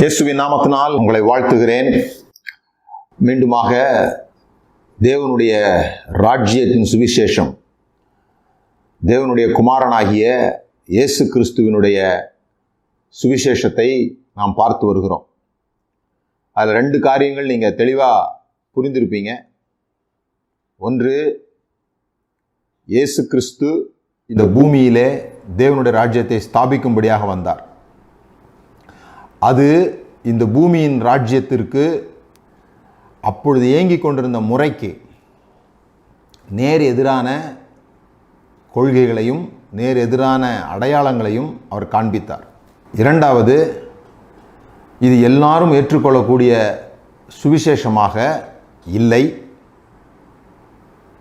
இயேசுவின் நாமத்தினால் உங்களை வாழ்த்துகிறேன். மீண்டுமாக தேவனுடைய ராஜ்யத்தின் சுவிசேஷம், தேவனுடைய குமாரனாகிய இயேசு கிறிஸ்துவினுடைய சுவிசேஷத்தை நாம் பார்த்து வருகிறோம். அதில் 2 காரியங்கள் நீங்கள் தெளிவாக புரிந்திருப்பீங்க. ஒன்று, இயேசு கிறிஸ்து இந்த பூமியிலே தேவனுடைய ராஜ்யத்தை ஸ்தாபிக்கும்படியாக வந்தார். அது இந்த பூமியின் ராஜ்யத்திற்கு அப்பொழுது இயங்கிக் கொண்டிருந்த முறைக்கு நேர் எதிரான கொள்கைகளையும் நேர் எதிரான அடையாளங்களையும் அவர் காண்பித்தார். இரண்டாவது, இது எல்லாரும் ஏற்றுக்கொள்ளக்கூடிய சுவிசேஷமாக இல்லை.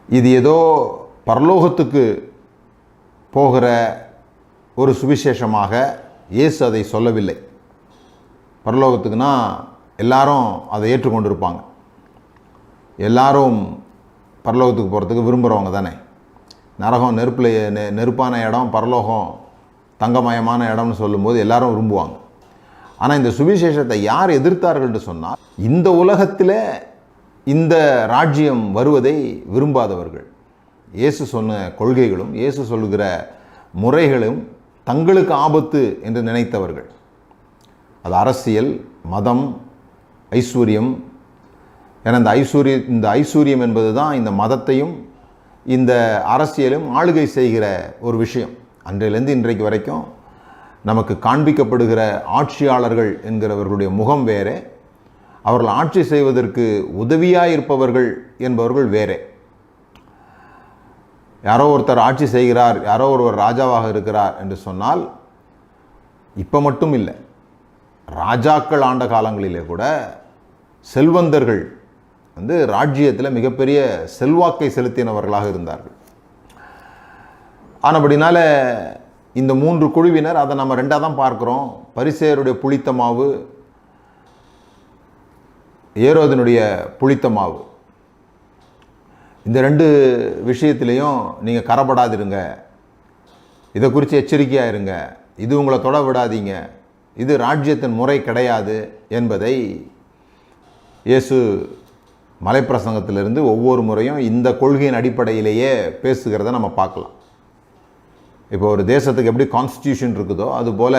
இது ஏதோ பரலோகத்துக்கு போகிற ஒரு சுவிசேஷமாக இயேசு அதை சொல்லவில்லை. பரலோகத்துக்குன்னா எல்லாரும் அதை ஏற்றுக்கொண்டிருப்பாங்க. எல்லாரும் பரலோகத்துக்கு போகிறதுக்கு விரும்புகிறவங்க தானே. நரகம் நெருப்பான இடம், பரலோகம் தங்கமயமான இடம்னு சொல்லும்போது எல்லாரும் விரும்புவாங்க. ஆனால் இந்த சுவிசேஷத்தை யார் எதிர்த்தார்கள் என்று சொன்னால், இந்த உலகத்தில் இந்த ராஜ்யம் வருவதை விரும்பாதவர்கள், இயேசு சொன்ன கொள்கைகளும் இயேசு சொல்லுகிற முறைகளும் தங்களுக்கு ஆபத்து என்று நினைத்தவர்கள். அது அரசியல், மதம், ஐஸ்வர்யம். ஏன்னா இந்த ஐஸ்வர்யம் என்பது தான் இந்த மதத்தையும் இந்த அரசியலும் ஆளுகை செய்கிற ஒரு விஷயம். அன்றையிலேருந்து இன்றைக்கு வரைக்கும் நமக்கு காண்பிக்கப்படுகிற ஆட்சியாளர்கள் என்கிறவர்களுடைய முகம் வேறே, அவர்கள் ஆட்சி செய்வதற்கு உதவியாக இருப்பவர்கள் என்பவர்கள் வேறே. யாரோ ஒருத்தர் ஆட்சி செய்கிறார், யாரோ ஒருவர் ராஜாவாக இருக்கிறார் என்று சொன்னால், இப்போ மட்டும் இல்லை, ராஜாக்கள் ஆண்ட காலங்களிலே கூட செல்வந்தர்கள் ராஜ்யத்தில் மிகப்பெரிய செல்வாக்கை செலுத்தினவர்களாக இருந்தார்கள். ஆனபடினால இந்த 3 குழுவினர், அதை நம்ம 2ஆக தான் பார்க்குறோம். பரிசேயருடைய புளித்த மாவு, ஏரோதினுடைய புளித்த மாவு. இந்த 2 விஷயத்திலையும் நீங்கள் கரப்படாதிருங்க, இதை குறித்து எச்சரிக்கையாக இருங்க, இது உங்களை தொட விடாதீங்க, இது ராஜ்யத்தின் முறை கிடையாது என்பதை இயேசு மலைப்பிரசங்கத்திலிருந்து ஒவ்வொரு முறையும் இந்த கொள்கையின் அடிப்படையிலேயே பேசுகிறத நம்ம பார்க்கலாம். இப்போ ஒரு தேசத்துக்கு எப்படி கான்ஸ்டியூஷன் இருக்குதோ அதுபோல்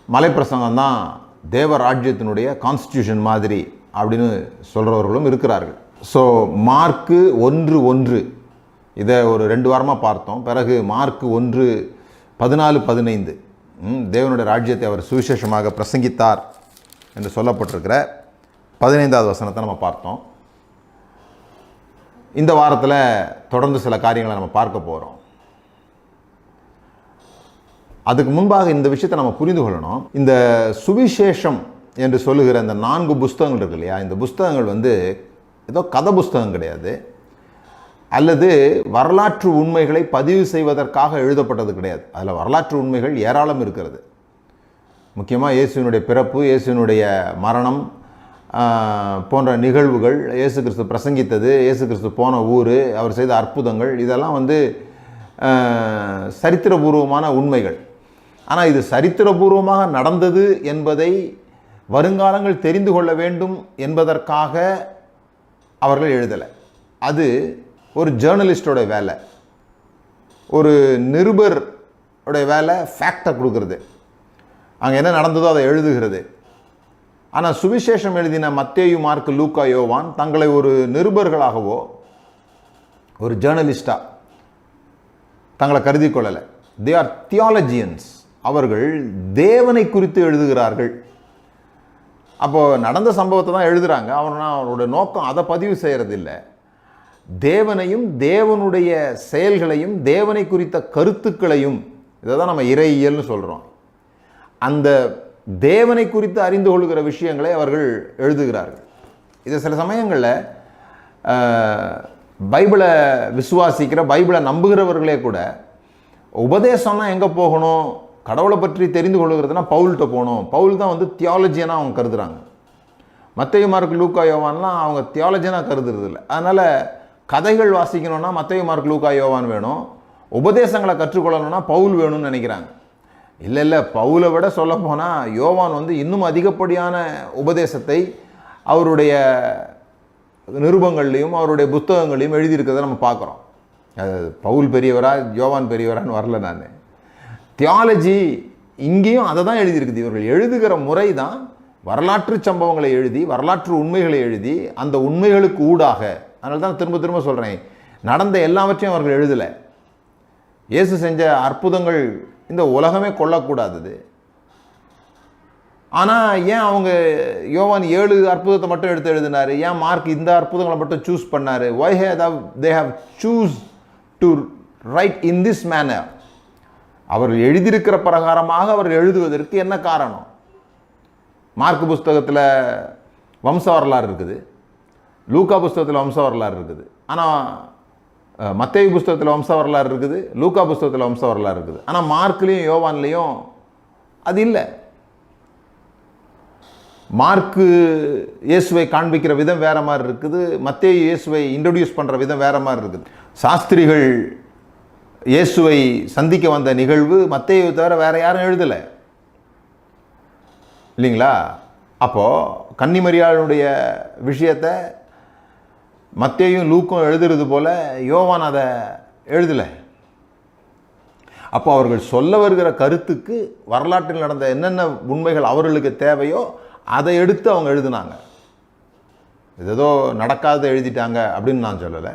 மலைப்பிரசங்கம் தான் தேவ ராஜ்யத்தினுடைய கான்ஸ்டியூஷன் மாதிரி அப்படின்னு சொல்கிறவர்களும் இருக்கிறார்கள். ஸோ மார்க்கு 1:1 இதை ஒரு 2 வாரமாக பார்த்தோம். பிறகு மார்க்கு 1:14-15 தேவனுடைய ராஜ்யத்தை அவர் சுவிசேஷமாக பிரசங்கித்தார் என்று சொல்லப்பட்டிருக்கிற 15வது வசனத்தை நம்ம பார்த்தோம். இந்த வாரத்தில் தொடர்ந்து சில காரியங்களை நம்ம பார்க்க போகிறோம். அதுக்கு முன்பாக இந்த விஷயத்தை நம்ம புரிந்து கொள்ளணும். இந்த சுவிசேஷம் என்று சொல்லுகிற இந்த 4 புஸ்தகங்கள் இருக்கு இல்லையா, இந்த புஸ்தகங்கள் ஏதோ கதை புஸ்தகம் கிடையாது, அல்லது வரலாற்று உண்மைகளை பதிவு செய்வதற்காக எழுதப்பட்டது கிடையாது. அதில் வரலாற்று உண்மைகள் ஏராளம் இருக்கிறது. முக்கியமாக இயேசுவினுடைய பிறப்பு, இயேசுவினுடைய மரணம் போன்ற நிகழ்வுகள், இயேசு கிறிஸ்து பிரசங்கித்தது, இயேசு கிறிஸ்து போன ஊர், அவர் செய்த அற்புதங்கள், இதெல்லாம் சரித்திரபூர்வமான உண்மைகள். ஆனால் இது சரித்திரபூர்வமாக நடந்தது என்பதை வருங்காலங்கள் தெரிந்து கொள்ள வேண்டும் என்பதற்காக அவர்கள் எழுதலை. அது ஒரு ஜேர்னலிஸ்டோட வேலை, ஒரு நிருபருடைய வேலை ஃபேக்டை கொடுக்கறது, அங்கே என்ன நடந்ததோ அதை எழுதுகிறது. ஆனால் சுவிசேஷம் எழுதின மத்தேயு, மார்க்கு, லூக்கா, யோவான் தங்களை ஒரு நிருபர்களாகவோ ஒரு ஜேர்னலிஸ்டாக தங்களை கருதி கொள்ளலை. They are theologians. அவர்கள் தேவனை குறித்து எழுதுகிறார்கள். அப்போது நடந்த சம்பவத்தை தான் எழுதுகிறாங்க. அவரோட நோக்கம் அதை பதிவு செய்கிறதில்லை. தேவனையும் தேவனுடைய செயல்களையும் தேவனை குறித்த கருத்துக்களையும், இதை தான் நம்ம இறையியல்னு சொல்கிறோம், அந்த தேவனை குறித்து அறிந்து கொள்கிற விஷயங்களை அவர்கள் எழுதுகிறார்கள். இது சில சமயங்களில் பைபிளை விசுவாசிக்கிற, பைபிளை நம்புகிறவர்களே கூட உபதேசம்னா எங்கே போகணும், கடவுளை பற்றி தெரிந்து கொள்கிறதுனா பவுல்கிட்ட போகணும், பவுல் தான் தியாலஜியனாக அவங்க கருதுகிறாங்க. மத்தேயு, மார்க்கு, லூக்கா, யோவான்லாம் அவங்க தியாலஜியனாக கருதுறது இல்லை. அதனால் கதைகள் வாசிக்கணும்னா மத்தேயு, மார்க்கு, லூக்கா, யோவான் வேணும், உபதேசங்களை கற்றுக்கொள்ளணும்னா பவுல் வேணும்னு நினைக்கிறாங்க. இல்லை, பவுலை விட சொல்லப்போனால் யோவான் வந்து இன்னும் அதிகப்படியான உபதேசத்தை அவருடைய நிருபங்கள்லையும் அவருடைய புத்தகங்களையும் எழுதியிருக்கிறத நம்ம பார்க்குறோம். அது பவுல் பெரியவரா யோவான் பெரியவரான்னு வரல நான். தியாலஜி இங்கேயும் அதை தான் எழுதியிருக்குது. இவர்கள் எழுதுகிற முறை தான் வரலாற்று சம்பவங்களை எழுதி, வரலாற்று உண்மைகளை எழுதி, அந்த உண்மைகளுக்கு ஊடாக, அதனால தான் திரும்ப திரும்ப சொல்கிறேன், நடந்த எல்லாவற்றையும் அவர்கள் எழுதலை. இயேசு செஞ்ச அற்புதங்கள் இந்த உலகமே கொள்ளக்கூடாதது. ஆனால் ஏன் அவங்க யோவான் 7 அற்புதத்தை மட்டும் எடுத்து எழுதினார்? ஏன் மார்க் இந்த அற்புதங்களை மட்டும் சூஸ் பண்ணார்? why they have choose to write in this manner? அவர்கள் எழுதியிருக்கிற பிரகாரமாக அவர்கள் எழுதுவதற்கு என்ன காரணம்? மார்க் புஸ்தகத்தில் வம்ச வரலாறு இருக்குது, லூக்கா புஸ்தகத்தில் வம்ச வரலாறு இருக்குது, ஆனால் மத்தேயு புஸ்தகத்தில் வம்ச வரலாறு இருக்குது, லூக்கா புஸ்தகத்தில் வம்ச வரலாறு இருக்குது. ஆனால் மார்க்லேயும் யோவான்லேயும் அது இல்லை. மார்க்கு இயேசுவை காண்பிக்கிற விதம் வேற மாதிரி இருக்குது, மத்தேயு இயேசுவை இன்ட்ரடியூஸ் பண்ணுற விதம் வேற மாதிரி இருக்குது. சாஸ்திரிகள் இயேசுவை சந்திக்க வந்த நிகழ்வு மத்தேயுவை தவிர வேற யாரும் எழுதலை இல்லைங்களா? அப்போது கன்னிமரியாளுடைய விஷயத்தை மத்தேயும் லூக்கும் எழுதுறது போல யோவான் அதை எழுதலை. அப்போ அவர்கள் சொல்ல வருகிற கருத்துக்கு வரலாற்றில் நடந்த என்னென்ன உண்மைகள் அவர்களுக்கு தேவையோ அதை எடுத்து அவங்க எழுதினாங்க. ஏதோ நடக்காத எழுதிட்டாங்க அப்படின்னு நான் சொல்லலை,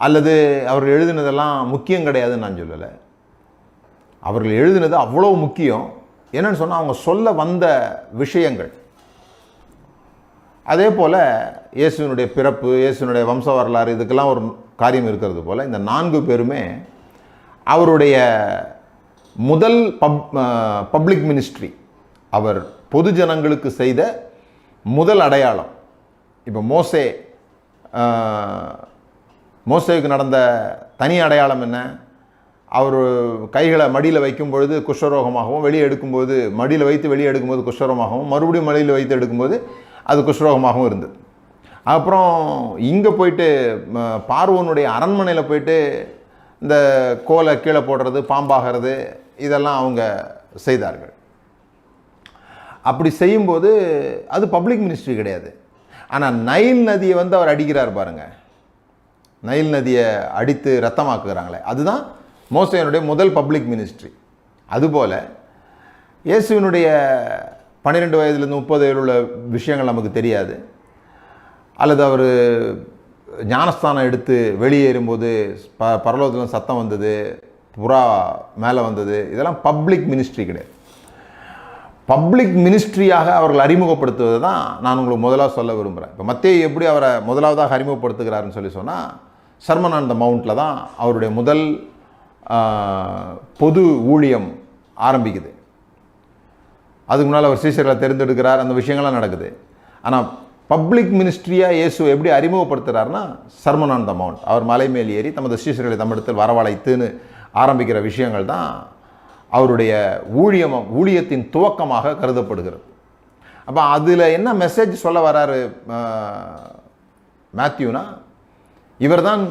அல்லது அவர்கள் எழுதினதெல்லாம் முக்கியம் கிடையாதுன்னு நான் சொல்லலை. அவர்கள் எழுதினது அவ்வளோ முக்கியம். என்னன்னு சொன்னால் அவங்க சொல்ல வந்த விஷயங்கள். அதே போல் இயேசுவினுடைய பிறப்பு, இயேசுவினுடைய வம்ச வரலாறு, இதுக்கெல்லாம் ஒரு காரியம் இருக்கிறது போல் இந்த 4 பேருமே அவருடைய முதல் பப்ளிக் மினிஸ்ட்ரி, அவர் பொது ஜனங்களுக்கு செய்த முதல் அடையாளம். இப்போ மோசேவுக்கு நடந்த தனி அடையாளம் என்ன? அவர் கைகளை மடியில் வைக்கும் பொழுது குஷ்டரோகமாகவும், வெளியே எடுக்கும்போது மடியில் வைத்து வெளியே எடுக்கும்போது குஷ்டரோகமாகவும், மறுபடியும் மடியில் வைத்து எடுக்கும்போது அது குஷ்டரோகமாகவும் இருந்தது. அப்புறம் இங்கே போயிட்டு பார்வோனுடைய அரண்மனையில் போயிட்டு இந்த கோலை கீழே போடுறது, பாம்பாகிறது, இதெல்லாம் அவங்க செய்தார்கள். அப்படி செய்யும்போது அது பப்ளிக் மினிஸ்ட்ரி கிடையாது. ஆனால் நைல் நதியை வந்து அவர் அடிக்கிறார் பாருங்க, நைல் நதியை அடித்து ரத்தமாக்குகிறாங்களே, அதுதான் மோசேயினுடைய முதல் பப்ளிக் மினிஸ்ட்ரி. அதுபோல் இயேசுவினுடைய 12 வயதுலேருந்து 30 வயதில் உள்ள விஷயங்கள் நமக்கு தெரியாது. அல்லது அவர் ஞானஸ்தானம் எடுத்து வெளியேறும்போது பரலோகத்தில் சத்தம் வந்தது, புறா மேலே வந்தது, இதெல்லாம் பப்ளிக் மினிஸ்ட்ரி கிடையாது. பப்ளிக் மினிஸ்ட்ரியாக அவர்கள் அறிமுகப்படுத்துவது தான் நான் உங்களுக்கு முதலாக சொல்ல விரும்புகிறேன். இப்போ மத்தேயு எப்படி அவரை முதலாவதாக அறிமுகப்படுத்துகிறாருன்னு சொன்னால், சர்மன் ஆன் த மவுண்ட்டில் தான் அவருடைய முதல் பொது ஊழியம் ஆரம்பிக்குது. அதுக்கு முன்னால் அவர் சீசர்களை தேர்ந்தெடுக்கிறார், அந்த விஷயங்கள்லாம் நடக்குது. ஆனால் பப்ளிக் மினிஸ்ட்ரியாக இயேசு எப்படி அறிமுகப்படுத்துகிறாருன்னா சர்மன் ஆன் த மவுண்ட், அவர் மலை மேல் ஏறி தமது சீசர்களை தம்மிடத்தில் வரவழைத்துன்னு ஆரம்பிக்கிற விஷயங்கள் தான் அவருடைய ஊழியத்தின் துவக்கமாக கருதப்படுகிறது. அப்போ அதில் என்ன மெசேஜ் சொல்ல வராரு மேத்யூனா, இவர் தான்,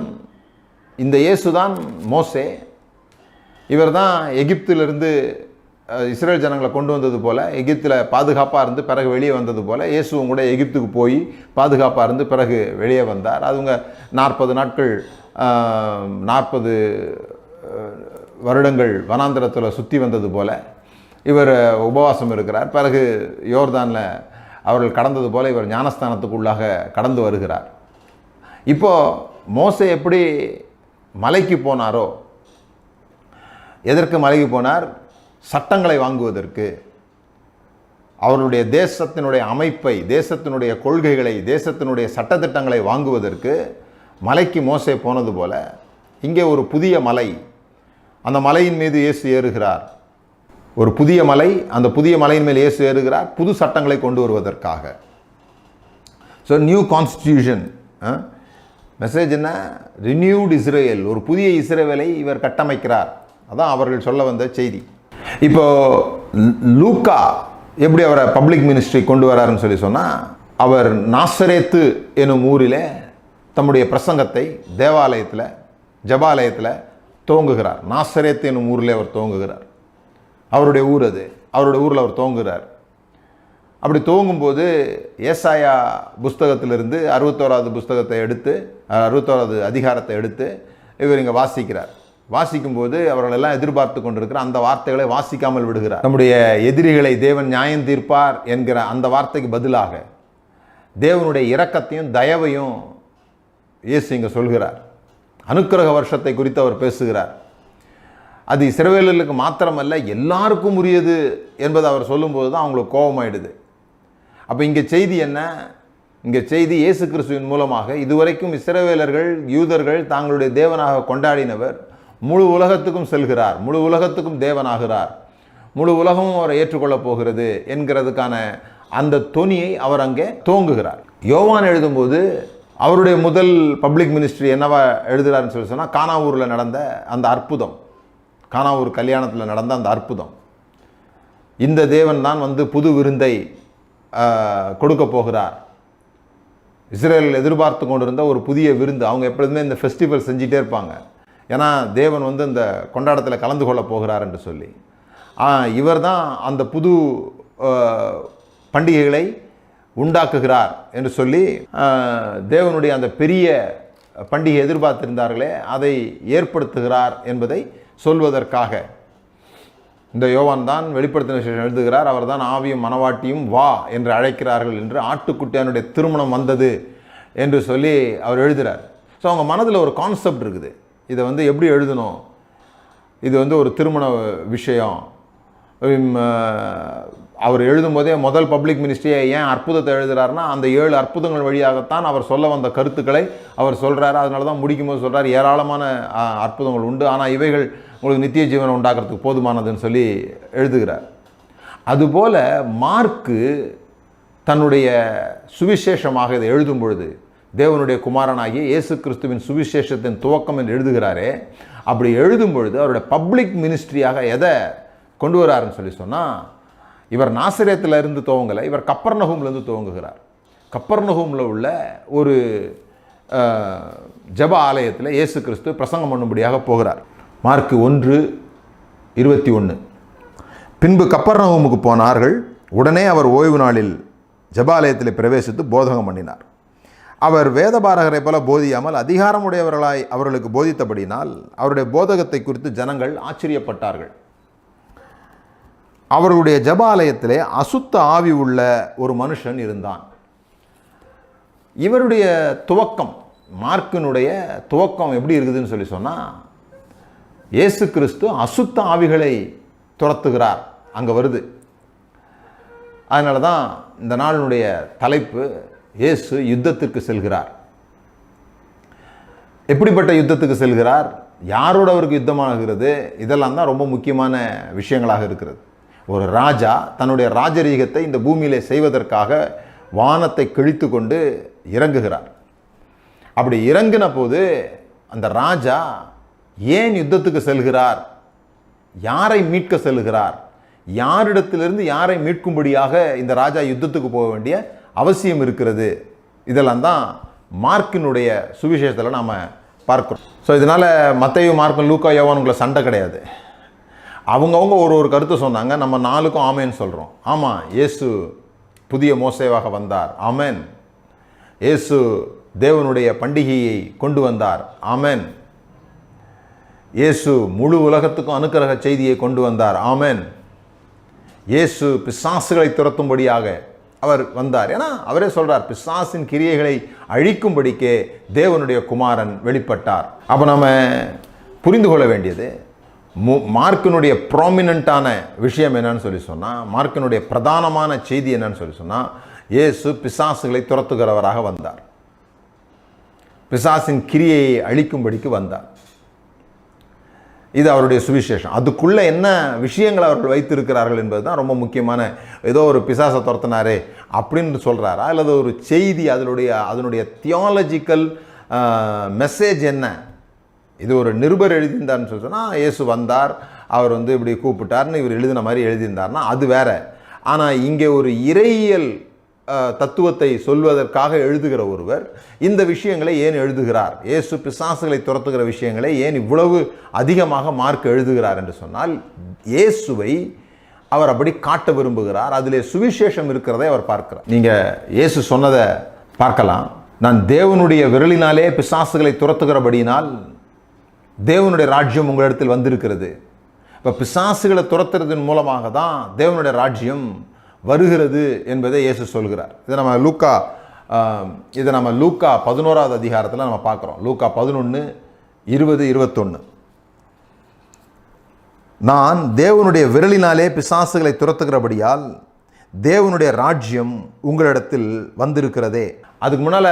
இந்த இயேசு தான் மோசே, இவர் தான் எகிப்திலிருந்து இஸ்ரேல் ஜனங்களை கொண்டு வந்தது போல், எகிப்தில் பாதுகாப்பாக இருந்து பிறகு வெளியே வந்தது போல் இயேசுவும் கூட எகிப்துக்கு போய் பாதுகாப்பாக இருந்து பிறகு வெளியே வந்தார். அதுங்க 40 நாட்கள் 40 வருடங்கள் வனாந்திரத்தில் சுற்றி வந்தது போல் இவர் உபவாசம் இருக்கிறார். பிறகு யோர்தானில் அவர்கள் கடந்தது போல் இவர் ஞானஸ்தானத்துக்குள்ளாக கடந்து வருகிறார். இப்போது மோசே எப்படி மலைக்கு போனாரோ, எதற்கு மலைக்கு போனார்? சட்டங்களை வாங்குவதற்கு, அவருடைய தேசத்தினுடைய அமைப்பை, தேசத்தினுடைய கொள்கைகளை, தேசத்தினுடைய சட்டத்திட்டங்களை வாங்குவதற்கு மலைக்கு மோசே போனது போல இங்கே ஒரு புதிய மலை, அந்த மலையின் மீது இயேசு ஏறுகிறார். ஒரு புதிய மலை, அந்த புதிய மலையின் மேல் இயேசு ஏறுகிறார் புது சட்டங்களை கொண்டு வருவதற்காக. ஸோ நியூ கான்ஸ்டிடியூஷன் மெசேஜ் என்ன? ரினியூட் இஸ்ரேல், ஒரு புதிய இஸ்ரேலை இவர் கட்டமைக்கிறார். அதான் அவர்கள் சொல்ல வந்த செய்தி. இப்போ லூக்கா எப்படி அவரை பப்ளிக் மினிஸ்ட்ரி கொண்டு வராருன்னு சொன்னால், அவர் நாசரேத்து எனும் ஊரில் தம்முடைய பிரசங்கத்தை தேவாலயத்தில், ஜபாலயத்தில் துவங்குகிறார். நாசரேத்து எனும் ஊரில் அவர் துவங்குகிறார். அவருடைய ஊர் அது. அவருடைய ஊரில் அவர் துவங்குகிறார். அப்படி துவங்கும்போது ஏசாயா புஸ்தகத்திலிருந்து 61வது புஸ்தகத்தை எடுத்து 61வது அதிகாரத்தை எடுத்து இவர் இங்கே வாசிக்கிறார். வாசிக்கும்போது அவர்கள் எல்லாம் எதிர்பார்த்து கொண்டிருக்கிற அந்த வார்த்தைகளை வாசிக்காமல் விடுகிறார். நம்முடைய எதிரிகளை தேவன் நியாயம் தீர்ப்பார் என்கிற அந்த வார்த்தைக்கு பதிலாக தேவனுடைய இரக்கத்தையும் தயவையும் இயேசு இங்கே சொல்கிறார். அனுக்கிரக வருஷத்தை குறித்து அவர் பேசுகிறார். அது இஸ்ரவேலர்களுக்கு மாத்திரமல்ல எல்லாருக்கும் உரியது என்பதை அவர் சொல்லும்போது தான் அவங்களுக்கு கோபமாயிடுது. அப்போ இங்கே செய்தி என்ன? இங்கே செய்தி இயேசு கிறிஸ்துவின் மூலமாக இதுவரைக்கும் இஸ்ரவேலர்கள் யூதர்கள் தாங்களுடைய தேவனாக கொண்டாடினவர் முழு உலகத்துக்கும் செல்கிறார், முழு உலகத்துக்கும் தேவனாகிறார், முழு உலகமும் அவரை ஏற்றுக்கொள்ளப் போகிறது என்கிறதுக்கான அந்த தொனியை அவர் அங்கே துவங்குகிறார். யோவான் எழுதும்போது அவருடைய முதல் பப்ளிக் மினிஸ்ட்ரி என்னவா எழுதுகிறாருன்னு சொல்லி சொன்னால், கானாவூரில் நடந்த அந்த அற்புதம், கானாவூர் கல்யாணத்தில் நடந்த அந்த அற்புதம். இந்த தேவன் தான் வந்து புது விருந்தை கொடுக்க போகிறார். இஸ்ரேல் எதிர்பார்த்து கொண்டிருந்த ஒரு புதிய விருந்து. அவங்க எப்பொழுதுமே இந்த ஃபெஸ்டிவல் செஞ்சிட்டே இருப்பாங்க. ஏன்னா தேவன் வந்து இந்த கொண்டாட்டத்தில் கலந்து கொள்ள போகிறார் என்று சொல்லி இவர் தான் அந்த புது பண்டிகைகளை உண்டாக்குகிறார் என்று சொல்லி தேவனுடைய அந்த பெரிய பண்டிகை எதிர்பார்த்திருந்தார்களே அதை ஏற்படுத்துகிறார் என்பதை சொல்வதற்காக இந்த யோவான் தான் வெளிப்படுத்தின விசேஷம் எழுதுகிறார். அவர் தான் ஆவியும் மனவாட்டியும் வா என்று அழைக்கிறார்கள் என்று ஆட்டுக்குட்டியானுடைய திருமணம் வந்தது என்று சொல்லி அவர் எழுதுகிறார். ஸோ அவங்க மனதில் ஒரு கான்செப்ட் இருக்குது. இதை வந்து எப்படி எழுதணும், இது வந்து ஒரு திருமண விஷயம். அவர் எழுதும் போதே முதல் பப்ளிக் மினிஸ்ட்ரியை ஏன் அற்புதத்தை எழுதுகிறாருன்னா, அந்த 7 அற்புதங்கள் வழியாகத்தான் அவர் சொல்ல வந்த கருத்துக்களை அவர் சொல்கிறார். அதனால தான் முடிக்கும்போது சொல்கிறார், ஏராளமான அற்புதங்கள் உண்டு, ஆனால் இவைகள் உங்களுக்கு நித்திய ஜீவனை உண்டாக்குறதுக்கு போதுமானதுன்னு சொல்லி எழுதுகிறார். அதுபோல் மார்க்கு தன்னுடைய சுவிசேஷமாக இதை எழுதும் பொழுது தேவனுடைய குமாரனாகிய இயேசு கிறிஸ்துவின் சுவிசேஷத்தின் துவக்கம் என்று எழுதுகிறாரே, அப்படி எழுதும் பொழுது அவருடைய பப்ளிக் மினிஸ்ட்ரியாக எதை கொண்டு வராருன்னு சொல்லி சொன்னால், இவர் நாசரேத்தில் இருந்து துவங்கலை, இவர் கப்பர்நகூம்லேருந்து துவங்குகிறார். கப்பர்நகூமில் உள்ள ஒரு ஜெப ஆலயத்தில் இயேசு கிறிஸ்து பிரசங்கம் பண்ணும்படியாக போகிறார். மார்க்கு 1:21. பின்பு கப்பர்நகூமுக்கு போனார்கள். உடனே அவர் ஓய்வு நாளில் ஜெபாலயத்தில் பிரவேசித்து போதகம் பண்ணினார். அவர் வேதபாரகரை போல போதியாமல் அதிகாரமுடையவர்களாய் அவர்களுக்கு போதித்தபடினால் அவருடைய போதகத்தை குறித்து ஜனங்கள் ஆச்சரியப்பட்டார்கள். அவர்களுடைய ஜெபாலயத்திலே அசுத்த ஆவி உள்ள ஒரு மனுஷன் இருந்தான். இவருடைய துவக்கம், மார்க்கினுடைய துவக்கம் எப்படி இருக்குதுன்னு சொல்லி சொன்னால், இயேசு கிறிஸ்து அசுத்த ஆவிகளை துரத்துகிறார் அங்கே வருது. அதனால தான் இந்த நாளினுடைய தலைப்பு இயேசு யுத்தத்திற்கு செல்கிறார். எப்படிப்பட்ட யுத்தத்துக்கு செல்கிறார், யாரோட அவருக்கு யுத்தமாகிறது, இதெல்லாம் தான் ரொம்ப முக்கியமான விஷயங்களாக இருக்கிறது. ஒரு ராஜா தன்னுடைய ராஜரீகத்தை இந்த பூமியிலே செய்வதற்காக வானத்தை கிழித்து கொண்டு இறங்குகிறார். அப்படி இறங்கின போது அந்த ராஜா ஏன் யுத்தத்துக்கு செல்கிறார், யாரை மீட்க செல்கிறார், யாரிடத்திலிருந்து யாரை மீட்கும்படியாக இந்த ராஜா யுத்தத்துக்கு போக வேண்டிய அவசியம் இருக்கிறது, இதெல்லாம் தான் மார்க்கினுடைய சுவிசேஷத்தில் நாம் பார்க்குறோம். ஸோ இதனால் மத்தேயு, மார்க்கு, லூக்கா, யோவானுக்குள்ள சண்டை கிடையாது. அவங்கவுங்க ஒரு கருத்தை சொன்னாங்க, நம்ம 4க்கும் ஆமேன்னு சொல்கிறோம். ஆமாம், இயேசு புதிய மோசேவாக வந்தார், ஆமேன். இயேசு தேவனுடைய பண்டிகையை கொண்டு வந்தார், ஆமேன். இயேசு முழு உலகத்துக்கும் அனுக்கிரக செய்தியை கொண்டு வந்தார், ஆமேன். இயேசு பிசாசுகளை துரத்தும்படியாக அவர் வந்தார். ஏன்னா அவரே சொல்கிறார், பிசாசின் கிரியைகளை அழிக்கும்படிக்கே தேவனுடைய குமாரன் வெளிப்பட்டார். அப்போ நம்ம புரிந்து கொள்ள வேண்டியது, மார்க்கினுடைய ப்ராமினண்ட்டான விஷயம் என்னன்னு சொல்லி சொன்னால், மார்க்கினுடைய பிரதானமான செய்தி என்னன்னு சொல்லி சொன்னால், இயேசு பிசாசுகளை துரத்துகிறவராக வந்தார், பிசாசின் கிரியையை அழிக்கும்படிக்கு வந்தார். இது அவருடைய சுவிசேஷம். அதுக்குள்ளே என்ன விஷயங்கள் அவர்கள் வைத்திருக்கிறார்கள் என்பது தான் ரொம்ப முக்கியமான. ஏதோ ஒரு பிசாசை துரத்தினாரே அப்படின்னு சொல்கிறாரா, அல்லது ஒரு செய்தி, அதனுடைய தியாலஜிக்கல் மெசேஜ் என்ன? இது ஒரு நிருபர் எழுதியிருந்தார்னு சொல்லி சொன்னால், இயேசு வந்தார், அவர் வந்து இப்படி கூப்பிட்டார்னு இவர் எழுதின மாதிரி எழுதியிருந்தார்னா அது வேற. ஆனால் இங்கே ஒரு இறையியல் தத்துவத்தை சொல்வதற்காக எழுதுகிற ஒருவர் இந்த விஷயங்களை ஏன் எழுதுகிறார்? இயேசு பிசாசுகளை துரத்துகிற விஷயங்களை ஏன் இவ்வளவு அதிகமாக மார்க் எழுதுகிறார் என்று சொன்னால், இயேசுவை அவர் அப்படி காட்ட விரும்புகிறார். அதிலே சுவிசேஷம் இருக்கிறதை அவர் பார்க்கிறார். நீங்கள் இயேசு சொன்னதை பார்க்கலாம். நான் தேவனுடைய விரலினாலே பிசாசுகளை துரத்துகிறபடியினால் தேவனுடைய ராஜ்யம் உங்களிடத்தில் வந்திருக்கிறது. இப்போ பிசாசுகளை துரத்துறதன் மூலமாக தான் தேவனுடைய ராஜ்யம் வருகிறது என்பதை இயேசு சொல்கிறார். இதை நம்ம லூக்கா 11வது அதிகாரத்தில் நம்ம பார்க்குறோம். லூக்கா 11, 20, 21. நான் தேவனுடைய விரலினாலே பிசாசுகளை துரத்துகிறபடியால் தேவனுடைய ராஜ்யம் உங்களிடத்தில் வந்திருக்கிறதே. அதுக்கு முன்னால்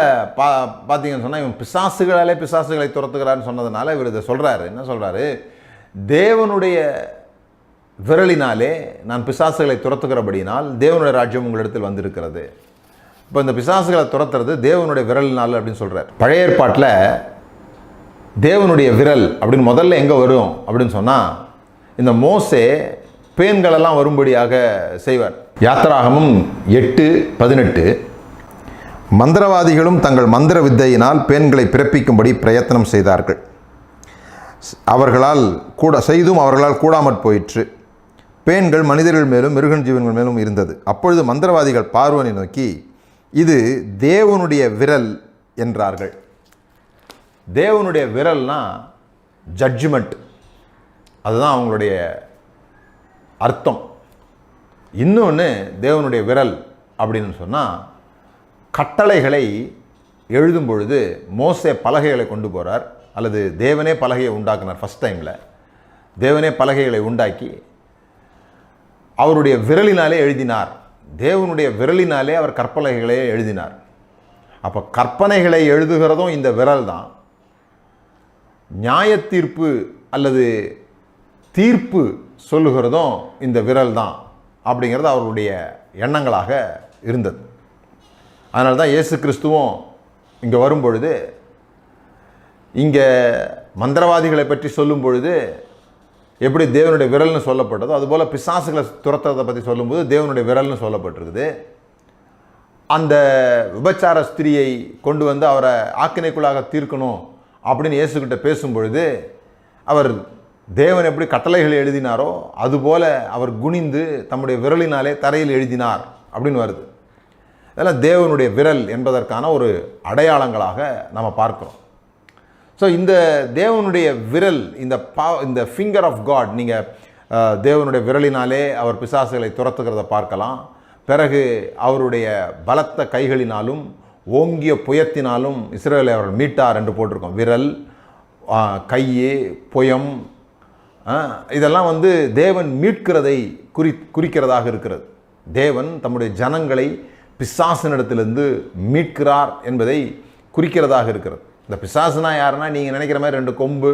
பார்த்தீங்கன்னு சொன்னால், இவன் பிசாசுகளை துரத்துகிறான்னு சொன்னதுனால இவர் இதை சொல்கிறாரு. என்ன சொல்கிறாரு? தேவனுடைய விரலினாலே நான் பிசாசுகளை துரத்துகிறபடினால் தேவனுடைய ராஜ்யம் உங்களிடத்தில் வந்திருக்கிறது. இப்போ இந்த பிசாசுகளை துரத்துறது தேவனுடைய விரலினால் அப்படின்னு சொல்கிறார். பழைய ஏற்பாட்டில் தேவனுடைய விரல் அப்படின்னு முதல்ல எங்கே வரும் அப்படின்னு சொன்னால், இந்த மோசே பேன்களெல்லாம் வரும்படியாக செய்வார். யாத்திராகமம் 8:18. மந்திரவாதிகளும் தங்கள் மந்திர வித்தையினால் பேன்களை பிறப்பிக்கும்படி பிரயத்தனம் செய்தார்கள். அவர்களால் கூடாமற் போயிற்று. பேன்கள் மனிதர்கள் மேலும் மிருக ஜீவன்கள் மேலும் இருந்தது. அப்பொழுது மந்திரவாதிகள் பார்வோனை நோக்கி, இது தேவனுடைய விரல் என்றார்கள். தேவனுடைய விரல்னா ஜட்ஜ்மெண்ட், அதுதான் அவங்களுடைய அர்த்தம். இன்னொன்று தேவனுடைய விரல் அப்படின்னு சொன்னால், கட்டளைகளை எழுதும் பொழுது மோசே பலகைகளை கொண்டு போகிறார், அல்லது தேவனே பலகையை உண்டாக்குனார். ஃபஸ்ட் டைமில் தேவனே பலகைகளை உண்டாக்கி அவருடைய விரலினாலே எழுதினார். தேவனுடைய விரலினாலே அவர் கற்பனைகளை எழுதினார். அப்போ கற்பனைகளை எழுதுகிறதும் இந்த விரல் தான். நியாய தீர்ப்பு அல்லது தீர்ப்பு சொல்லுகிறதும் இந்த விரல் தான் அப்படிங்கிறது அவருடைய எண்ணங்களாக இருந்தது. அதனால தான் இயேசு கிறிஸ்துவும் இங்கே வரும்பொழுது, இங்கே மந்திரவாதிகளை பற்றி சொல்லும் பொழுது எப்படி தேவனுடைய விரல்னு சொல்லப்பட்டதோ, அதுபோல் பிசாசுகளை துரத்துறதை பற்றி சொல்லும்போது தேவனுடைய விரல்னு சொல்லப்பட்டிருக்குது. அந்த விபச்சார ஸ்திரியை கொண்டு வந்து அவரை ஆக்கினைக்குள்ளாக தீர்க்கணும் அப்படின்னு இயேசுக்கிட்ட பேசும்பொழுது, அவர் தேவன் எப்படி கட்டளைகளை எழுதினாரோ அதுபோல் அவர் குனிந்து தம்முடைய விரலினாலே தரையில் எழுதினார் அப்படின்னு வருது. அதெல்லாம் தேவனுடைய விரல் என்பதற்கான ஒரு அடையாளங்களாக நம்ம பார்க்கிறோம். ஸோ இந்த தேவனுடைய விரல், இந்த ஃபிங்கர் ஆஃப் காட், நீங்கள் தேவனுடைய விரலினாலே அவர் பிசாசுகளை துரத்துக்கிறத பார்க்கலாம். பிறகு அவருடைய பலத்த கைகளினாலும் ஓங்கிய புயத்தினாலும் இஸ்ரவேலை அவர் மீட்டார் என்று போட்டிருக்கோம். விரல், கை, புயம், இதெல்லாம் தேவன் மீட்கிறதை குறிக்கிறதாக இருக்கிறது. தேவன் தம்முடைய ஜனங்களை பிசாசினிடத்திலிருந்து மீட்கிறார் என்பதை குறிக்கிறதாக இருக்கிறது. இந்த பிசாசுனா யாருன்னா, நீங்கள் நினைக்கிற மாதிரி 2 கொம்பு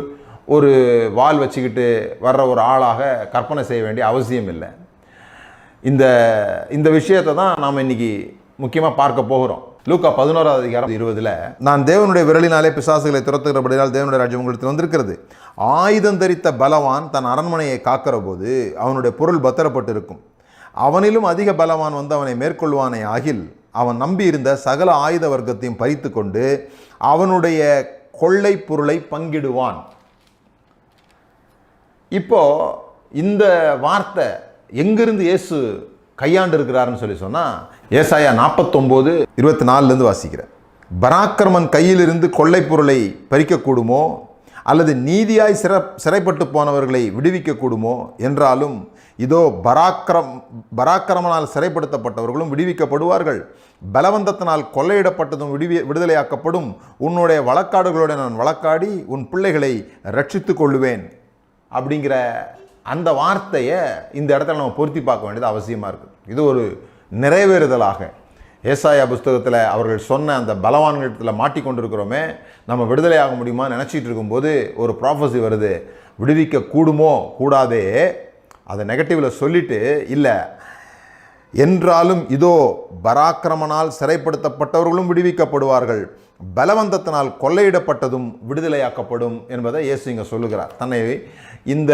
ஒரு வால் வச்சுக்கிட்டு வர்ற ஒரு ஆளாக கற்பனை செய்ய வேண்டிய அவசியம் இல்லை. இந்த விஷயத்தை தான் நாம் இன்னைக்கு முக்கியமாக பார்க்க போகிறோம். லூக்கா 11வது அதிகாரம் 20ல், நான் தேவனுடைய விரலினாலே பிசாசுகளை துரத்துகிறபடியால் தேவனுடைய ராஜ்யம் உங்களுக்கு வந்திருக்கிறது. ஆயுதம் தரித்த பலவான் தன் அரண்மனையை காக்கிற போது அவனுடைய பொருள் பத்திரப்பட்டிருக்கும். அவனிலும் அதிக பலவான் அவனை மேற்கொள்வானே ஆகில் அவன் நம்பியிருந்த சகல ஆயுத வர்க்கத்தையும் பறித்து கொண்டு அவனுடைய கொள்ளை பொருளை பங்கிடுவான். இப்போ இந்த வார்த்தை எங்கிருந்து இயேசு கையாண்டு இருக்கிறாருன்னு சொன்னால், ஏசாயா 49:24 வாசிக்கிறேன். பராக்கிரமன் கையிலிருந்து கொள்ளை பொருளை பறிக்கக்கூடுமோ, அல்லது நீதியாய் சிறைப்பட்டு போனவர்களை விடுவிக்கக்கூடுமோ என்றாலும், இதோ பராக்கிரமனால் சிறைப்படுத்தப்பட்டவர்களும் விடுவிக்கப்படுவார்கள், பலவந்தத்தினால் கொள்ளையிடப்பட்டதும் விடுதலையாக்கப்படும். உன்னுடைய வழக்காடுகளோடு நான் வழக்காடி உன் பிள்ளைகளை ரட்சித்து கொள்ளுவேன் அப்படிங்கிற அந்த வார்த்தையை இந்த இடத்துல நம்ம பொருத்தி பார்க்க வேண்டியது அவசியமாக இருக்குது. இது ஒரு நிறைவேறுதலாக ஏசாயா புஸ்தகத்தில் அவர்கள் சொன்ன அந்த பலவான்களிடத்தில் மாட்டிக்கொண்டிருக்கிறோமே, நம்ம விடுதலையாக முடியுமா நினச்சிட்டு இருக்கும்போது ஒரு ப்ராஃபஸி வருது. விடுவிக்க கூடுமோ கூடாதே, அதை நெகட்டிவில் சொல்லிவிட்டு, இல்லை என்றாலும் இதோ பராக்கிரமனால் சிறைப்படுத்தப்பட்டவர்களும் விடுவிக்கப்படுவார்கள், பலவந்தத்தினால் கொள்ளையிடப்பட்டதும் விடுதலையாக்கப்படும் என்பதை இயேசு இங்கே சொல்லுகிறார். தன்னை இந்த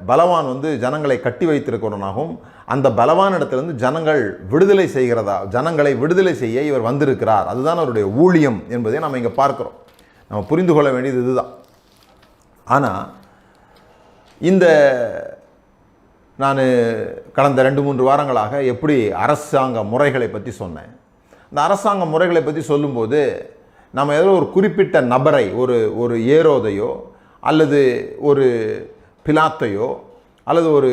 பலவான் ஜனங்களை கட்டி வைத்திருக்கிறவனாகவும் அந்த பலவான் இடத்திலிருந்து ஜனங்களை விடுதலை செய்ய இவர் வந்திருக்கிறார். அதுதான் அவருடைய ஊழியம் என்பதை நம்ம இங்கே பார்க்கிறோம். நம்ம புரிந்து கொள்ள வேண்டியது இதுதான். ஆனால் நான் கடந்த 2-3 வாரங்களாக எப்படி அரசாங்க முறைகளை பற்றி சொன்னேன். இந்த அரசாங்க முறைகளை பற்றி சொல்லும்போது நம்ம ஏதோ ஒரு குறிப்பிட்ட நபரை, ஒரு ஏரோதையோ அல்லது ஒரு பிலாத்தையோ அல்லது ஒரு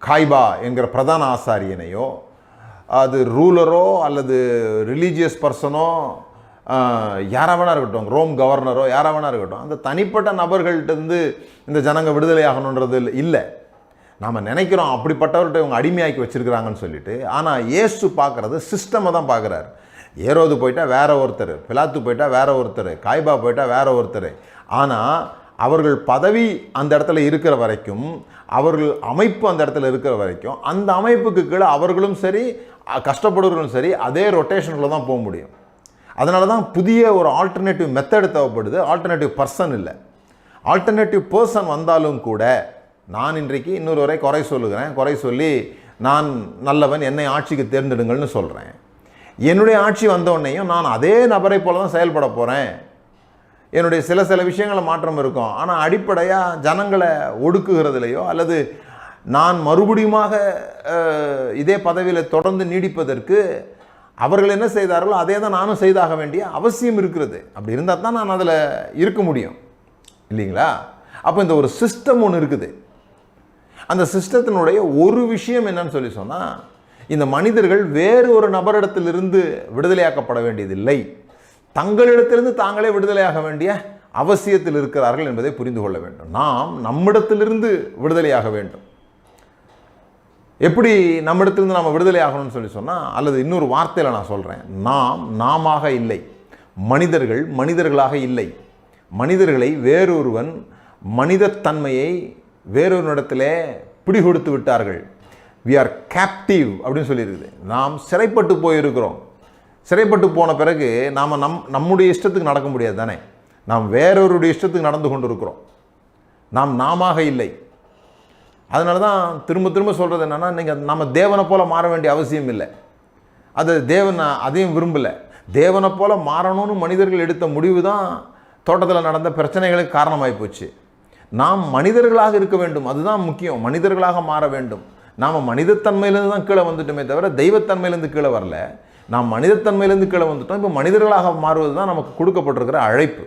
காய்பா என்கிற பிரதான ஆசாரியனையோ, அது ரூலரோ அல்லது ரிலீஜியஸ் பர்சனோ, யாராக வேணா இருக்கட்டும், ரோம் கவர்னரோ யாராக வேணா இருக்கட்டும், அந்த தனிப்பட்ட நபர்கள்ட்டேருந்து இந்த ஜனங்க விடுதலை ஆகணுன்றது இல்லை. நாம் நினைக்கிறோம் அப்படிப்பட்டவர்கிட்ட இவங்க அடிமையாக்கி வச்சுருக்கிறாங்கன்னு சொல்லிட்டு. ஆனால் இயேசு பார்க்குறது சிஸ்டமை தான் பார்க்குறாரு. ஏரோது போயிட்டால் வேற ஒருத்தர், பிலாத்து போயிட்டால் வேற ஒருத்தர், காய்பா போயிட்டால் வேற ஒருத்தர். ஆனால் அவர்கள் பதவி அந்த இடத்துல இருக்கிற வரைக்கும், அவர்கள் அமைப்பு அந்த இடத்துல இருக்கிற வரைக்கும், அந்த அமைப்புக்கு கீழே அவர்களும் சரி கஷ்டப்படுறவர்களும் சரி அதே ரொட்டேஷனில் தான் போக முடியும். அதனால தான் புதிய ஒரு ஆல்டர்னேட்டிவ் மெத்தடு தேவைப்படுது, ஆல்டர்னேட்டிவ் பர்சன் இல்லை. ஆல்டர்னேட்டிவ் பர்சன் வந்தாலும் கூட நான் இன்றைக்கு இன்னொரு வரை குறை சொல்லுகிறேன், குறை சொல்லி நான் நல்லவன், என்னை ஆட்சிக்கு தேர்ந்தெடுங்கள்னு சொல்கிறேன். என்னுடைய ஆட்சி வந்தோடனேயும் நான் அதே நபரை போல தான் செயல்பட போகிறேன். என்னுடைய சில விஷயங்களை மாற்றம் இருக்கும். ஆனால் அடிப்படையாக ஜனங்களை ஒடுக்குகிறதுலையோ அல்லது நான் மறுபடியுமாக இதே பதவியில் தொடர்ந்து நீடிப்பதற்கு அவர்கள் என்ன செய்தார்களோ அதே தான் நானும் செய்தாக வேண்டிய அவசியம் இருக்கிறது. அப்படி இருந்தால் தான் நான் அதில் இருக்க முடியும், இல்லைங்களா? அப்போ இந்த ஒரு சிஸ்டம் ஒன்று இருக்குது. அந்த சிஸ்டத்தினுடைய ஒரு விஷயம் என்னன்னு சொல்லி சொன்னால், இந்த மனிதர்கள் வேறு ஒரு நபரிடத்திலிருந்து விடுதலையாக்கப்பட வேண்டியதில்லை, தங்களிடத்திலிருந்து தாங்களே விடுதலையாக வேண்டிய அவசியத்தில் இருக்கிறார்கள் என்பதை புரிந்து கொள்ள வேண்டும். நாம் நம்மிடத்திலிருந்து விடுதலையாக வேண்டும். எப்படி நம்மிடத்திலிருந்து நம்ம விடுதலை ஆகணும்னு சொல்லி சொன்னால், அல்லது இன்னொரு வார்த்தையில் நான் சொல்கிறேன், நாமாக இல்லை, மனிதர்கள் மனிதர்களாக இல்லை. மனிதர்களை வேறொருவன் மனிதத்தன்மையை வேறொரு பிடிகொடுத்து விட்டார்கள். வி ஆர் கேப்டிவ் அப்படின்னு சொல்லியிருக்குது. நாம் சிறைப்பட்டு போயிருக்கிறோம். சிறைப்பட்டு போன பிறகு நாம் நம்முடைய இஷ்டத்துக்கு நடக்க முடியாது தானே. நாம் வேறொருடைய இஷ்டத்துக்கு நடந்து கொண்டு இருக்கிறோம். நாமாக இல்லை. அதனால தான் திரும்ப சொல்கிறது என்னென்னா, நம்ம தேவனை போல மாற வேண்டிய அவசியம் இல்லை. அது தேவன் அதையும் விரும்பலை. தேவனை போல மாறணும்னு மனிதர்கள் எடுத்த முடிவு தான் தோட்டத்தில் நடந்த பிரச்சனைகளுக்கு காரணமாகி போச்சு. நாம் மனிதர்களாக இருக்க வேண்டும், அதுதான் முக்கியம். மனிதர்களாக மாற வேண்டும். நாம் மனிதத்தன்மையிலேருந்து தான் கீழே வந்துட்டோமே தவிர தெய்வத்தன்மையிலேருந்து கீழே வரல. நாம் மனிதத்தன்மையிலேருந்து கீழே வந்துட்டோம். இப்போ மனிதர்களாக மாறுவது தான் நமக்கு கொடுக்கப்பட்டிருக்கிற அழைப்பு.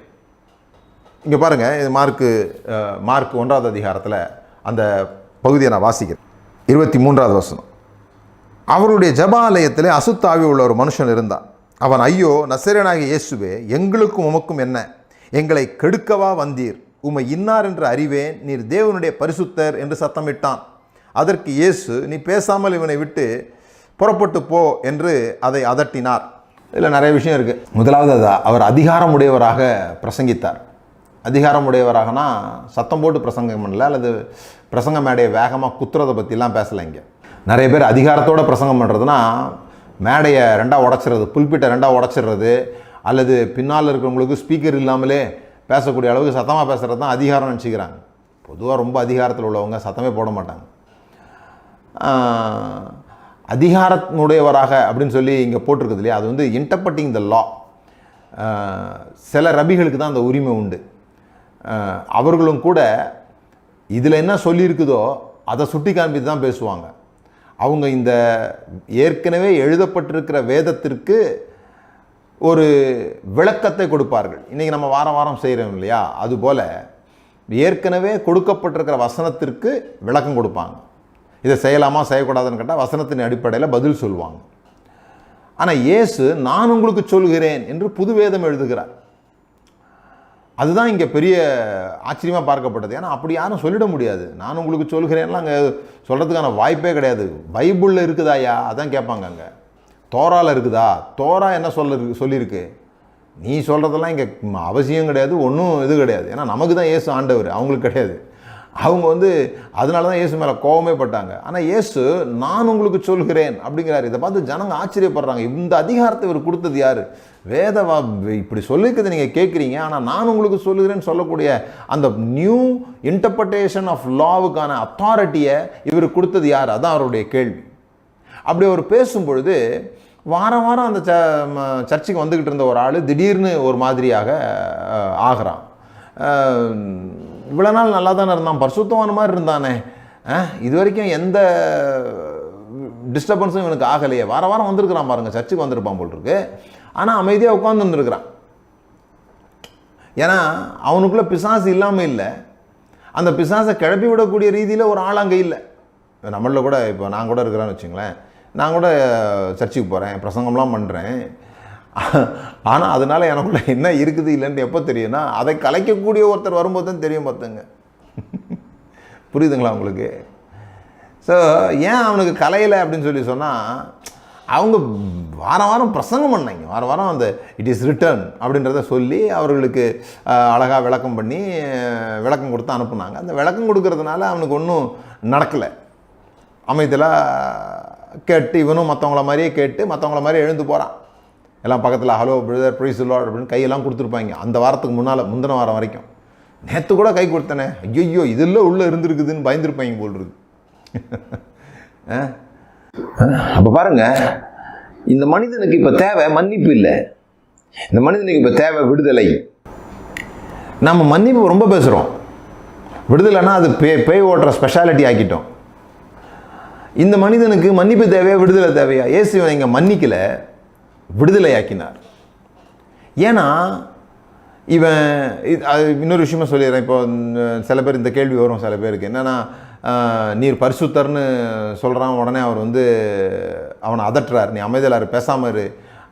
இங்கே பாருங்கள், இது மார்க் 1வது அதிகாரத்தில் அந்த பகுதியை நான் வாசிக்கிறேன். 23வது வசனம். அவருடைய ஜெபாலயத்திலே அசுத்தாவி உள்ள ஒரு மனுஷன் இருந்தான். அவன், ஐயோ நசரேயனாகிய இயேசுவே, எங்களுக்கும் உமக்கும் என்ன? எங்களை கெடுக்கவா வந்தீர்? உம்மை இன்னார் என்று அறிவேன், நீர் தேவனுடைய பரிசுத்தர் என்று சத்தமிட்டான். அதற்கு இயேசு, நீ பேசாமல் இவனை விட்டு புறப்பட்டு போ என்று அதை அதட்டினார். இதில் நிறைய விஷயம் இருக்குது. முதலாவது, அவர் அதிகாரமுடையவராக பிரசங்கித்தார். அதிகாரமுடையவராகனா சத்தம் போட்டு பிரசங்கம் பண்ணல, அல்லது பிரசங்க மேடையை வேகமாக குத்துறதை பற்றிலாம் பேசலை. இங்கே நிறைய பேர் அதிகாரத்தோடு பிரசங்கம் பண்ணுறதுனா மேடையை 2ஆக உடச்சிடுறது, புல்பிட்டை 2ஆக உடச்சிடுறது, அல்லது பின்னால் இருக்கிறவங்களுக்கு ஸ்பீக்கர் இல்லாமலே பேசக்கூடிய அளவுக்கு சத்தமாக பேசுகிறது தான் அதிகாரம் நினச்சிக்கிறாங்க. பொதுவாக ரொம்ப அதிகாரத்தில் உள்ளவங்க சத்தமே போட மாட்டாங்க. அதிகாரத்தினுடையவராக அப்படின்னு சொல்லி இங்கே போட்டிருக்குது இல்லையா, அது இன்டர்பிரட்டிங் த லா. சில ரபிகளுக்கு தான் அந்த உரிமை உண்டு. அவர்களும் கூட இதில் என்ன சொல்லியிருக்குதோ அதை சுட்டி காண்பித்து தான் பேசுவாங்க. அவங்க இந்த ஏற்கனவே எழுதப்பட்டிருக்கிற வேதத்திற்கு ஒரு விளக்கத்தை கொடுப்பார்கள். இன்றைக்கி நம்ம வாரம் வாரம் செய்கிறோம் இல்லையா, அதுபோல் ஏற்கனவே கொடுக்கப்பட்டிருக்கிற வசனத்திற்கு விளக்கம் கொடுப்பாங்க. இதை செய்யலாமா செய்யக்கூடாதுன்னு கேட்டால் வசனத்தின் அடிப்படையில் பதில் சொல்லுவாங்க. ஆனால் இயேசு, நான் உங்களுக்கு சொல்கிறேன் என்று புது வேதம் எழுதுகிறார். அதுதான் இங்கே பெரிய ஆச்சரியமாக பார்க்கப்பட்டது. ஏன்னா அப்படி யாரும் சொல்லிட முடியாது. நான் உங்களுக்கு சொல்கிறேன்லாம் அங்கே சொல்கிறதுக்கான வாய்ப்பே கிடையாது. பைபிளில் இருக்குதாயா அதான் கேட்பாங்க. அங்கே தோராவில் இருக்குதா, தோரா என்ன சொல்லியிருக்கு, நீ சொல்கிறதெல்லாம் இங்கே அவசியம் கிடையாது, ஒன்றும் இது கிடையாது. ஏன்னா நமக்கு தான் இயேசு ஆண்டவர், அவங்களுக்கு கிடையாது. அவங்க வந்து அதனால தான் இயேசு மேலே கோபமே பட்டாங்க. ஆனால் இயேசு நான் உங்களுக்கு சொல்கிறேன் அப்படிங்கிறாரு. இதை பார்த்து ஜனங்க ஆச்சரியப்படுறாங்க. இந்த அதிகாரத்தை இவர் கொடுத்தது யார்? வேதவா இப்படி சொல்லிக்கிறது நீங்கள் கேட்குறீங்க, ஆனால் நான் உங்களுக்கு சொல்லுகிறேன்னு சொல்லக்கூடிய அந்த நியூ இன்டர்பிரட்டேஷன் ஆஃப் லாவுக்கான அத்தாரிட்டியை இவர் கொடுத்தது யார்? அதான் அவருடைய கேள்வி. அப்படி அவர் பேசும்பொழுது வாரம் வாரம் அந்த சர்ச்சுக்கு வந்துக்கிட்டு இருந்த ஒரு ஆள் திடீர்னு ஒரு மாதிரியாக ஆகிறான். இவ்வளோ நாள் நல்லா தானே இருந்தான், பரிசுத்தமான மாதிரி இருந்தானே, இது வரைக்கும் எந்த டிஸ்டர்பன்ஸும் இவனுக்கு ஆகலையே, வாரம் வாரம் வந்திருக்கிறான் பாருங்கள், சர்ச்சுக்கு வந்திருப்பான் போல் இருக்கு, ஆனால் அமைதியாக உட்காந்து வந்துருக்கிறான். ஏன்னா அவனுக்குள்ளே பிசாசு இல்லாமல் இல்லை, அந்த பிசாசை கிளப்பி விடக்கூடிய ரீதியில் ஒரு ஆள் அங்கே இல்லை. நம்மளில் கூட இப்போ நான் கூட இருக்கிறேன்னு வச்சுங்களேன், நான் கூட சர்ச்சுக்கு போகிறேன், பிரசங்கம்லாம் பண்ணுறேன், ஆனால் அதனால் எனக்குள்ள என்ன இருக்குது இல்லைன்னு எப்போ தெரியும்னா அதை கலைக்கக்கூடிய ஒருத்தர் வரும்போது தான் தெரியும். பார்த்துங்க, புரியுதுங்களா உங்களுக்கு? ஸோ ஏன் அவனுக்கு கலையலை அப்படின்னு சொல்லி சொன்னால், அவங்க வாரம் வாரம் பிரசங்கம் பண்ணாங்க, வாரம் வாரம் அந்த இட் இஸ் ரிட்டர்ன் அப்படின்றத சொல்லி அவர்களுக்கு அழகாக விளக்கம் பண்ணி விளக்கம் கொடுத்து அனுப்புனாங்க. அந்த விளக்கம் கொடுக்கறதுனால அவனுக்கு ஒன்றும் நடக்கலை. அமைதியில் கேட்டு இவனும் மற்றவங்கள மாதிரியே கேட்டு மற்றவங்கள மாதிரியே எழுந்து போகிறான். எல்லாம் பக்கத்தில் ஹலோ பிரதர் ப்ரைஸ் தி லார்ட் அப்படின்னு கையெல்லாம் கொடுத்துருப்பாங்க. அந்த வாரத்துக்கு முந்தின வாரம் வரைக்கும் நேற்று கூட கை கொடுத்தனே, ஐயோ இதெல்லாம் உள்ளே இருந்துருக்குதுன்னு பயந்துருப்பாங்க போல் இருக்கு. அப்போ பாருங்க, இந்த மனிதனுக்கு இப்போ தேவை மன்னிப்பு இல்லை, இந்த மனிதனுக்கு இப்போ தேவை விடுதலை. நம்ம மன்னிப்பு ரொம்ப பேசுகிறோம், விடுதலைன்னா அது பேய் ஓட்டுற ஸ்பெஷாலிட்டி ஆக்கிட்டோம். இந்த மனிதனுக்கு மன்னிப்பு தேவையா விடுதலை தேவையா? இயேசு இவனை இங்கே மன்னிக்கலை, விடுதலை ஆக்கினார். ஏன்னா இவன் இன்னொரு விஷயமா சொல்லிடுறேன். இப்போ சில பேர் இந்த கேள்வி வரும் சில பேருக்கு, என்னென்னா நீர் பரிசுத்தர்னு சொல்கிறான், உடனே அவர் வந்து அவனை அதட்டுறார், நீ அமைதியார் பேசாமல் இரு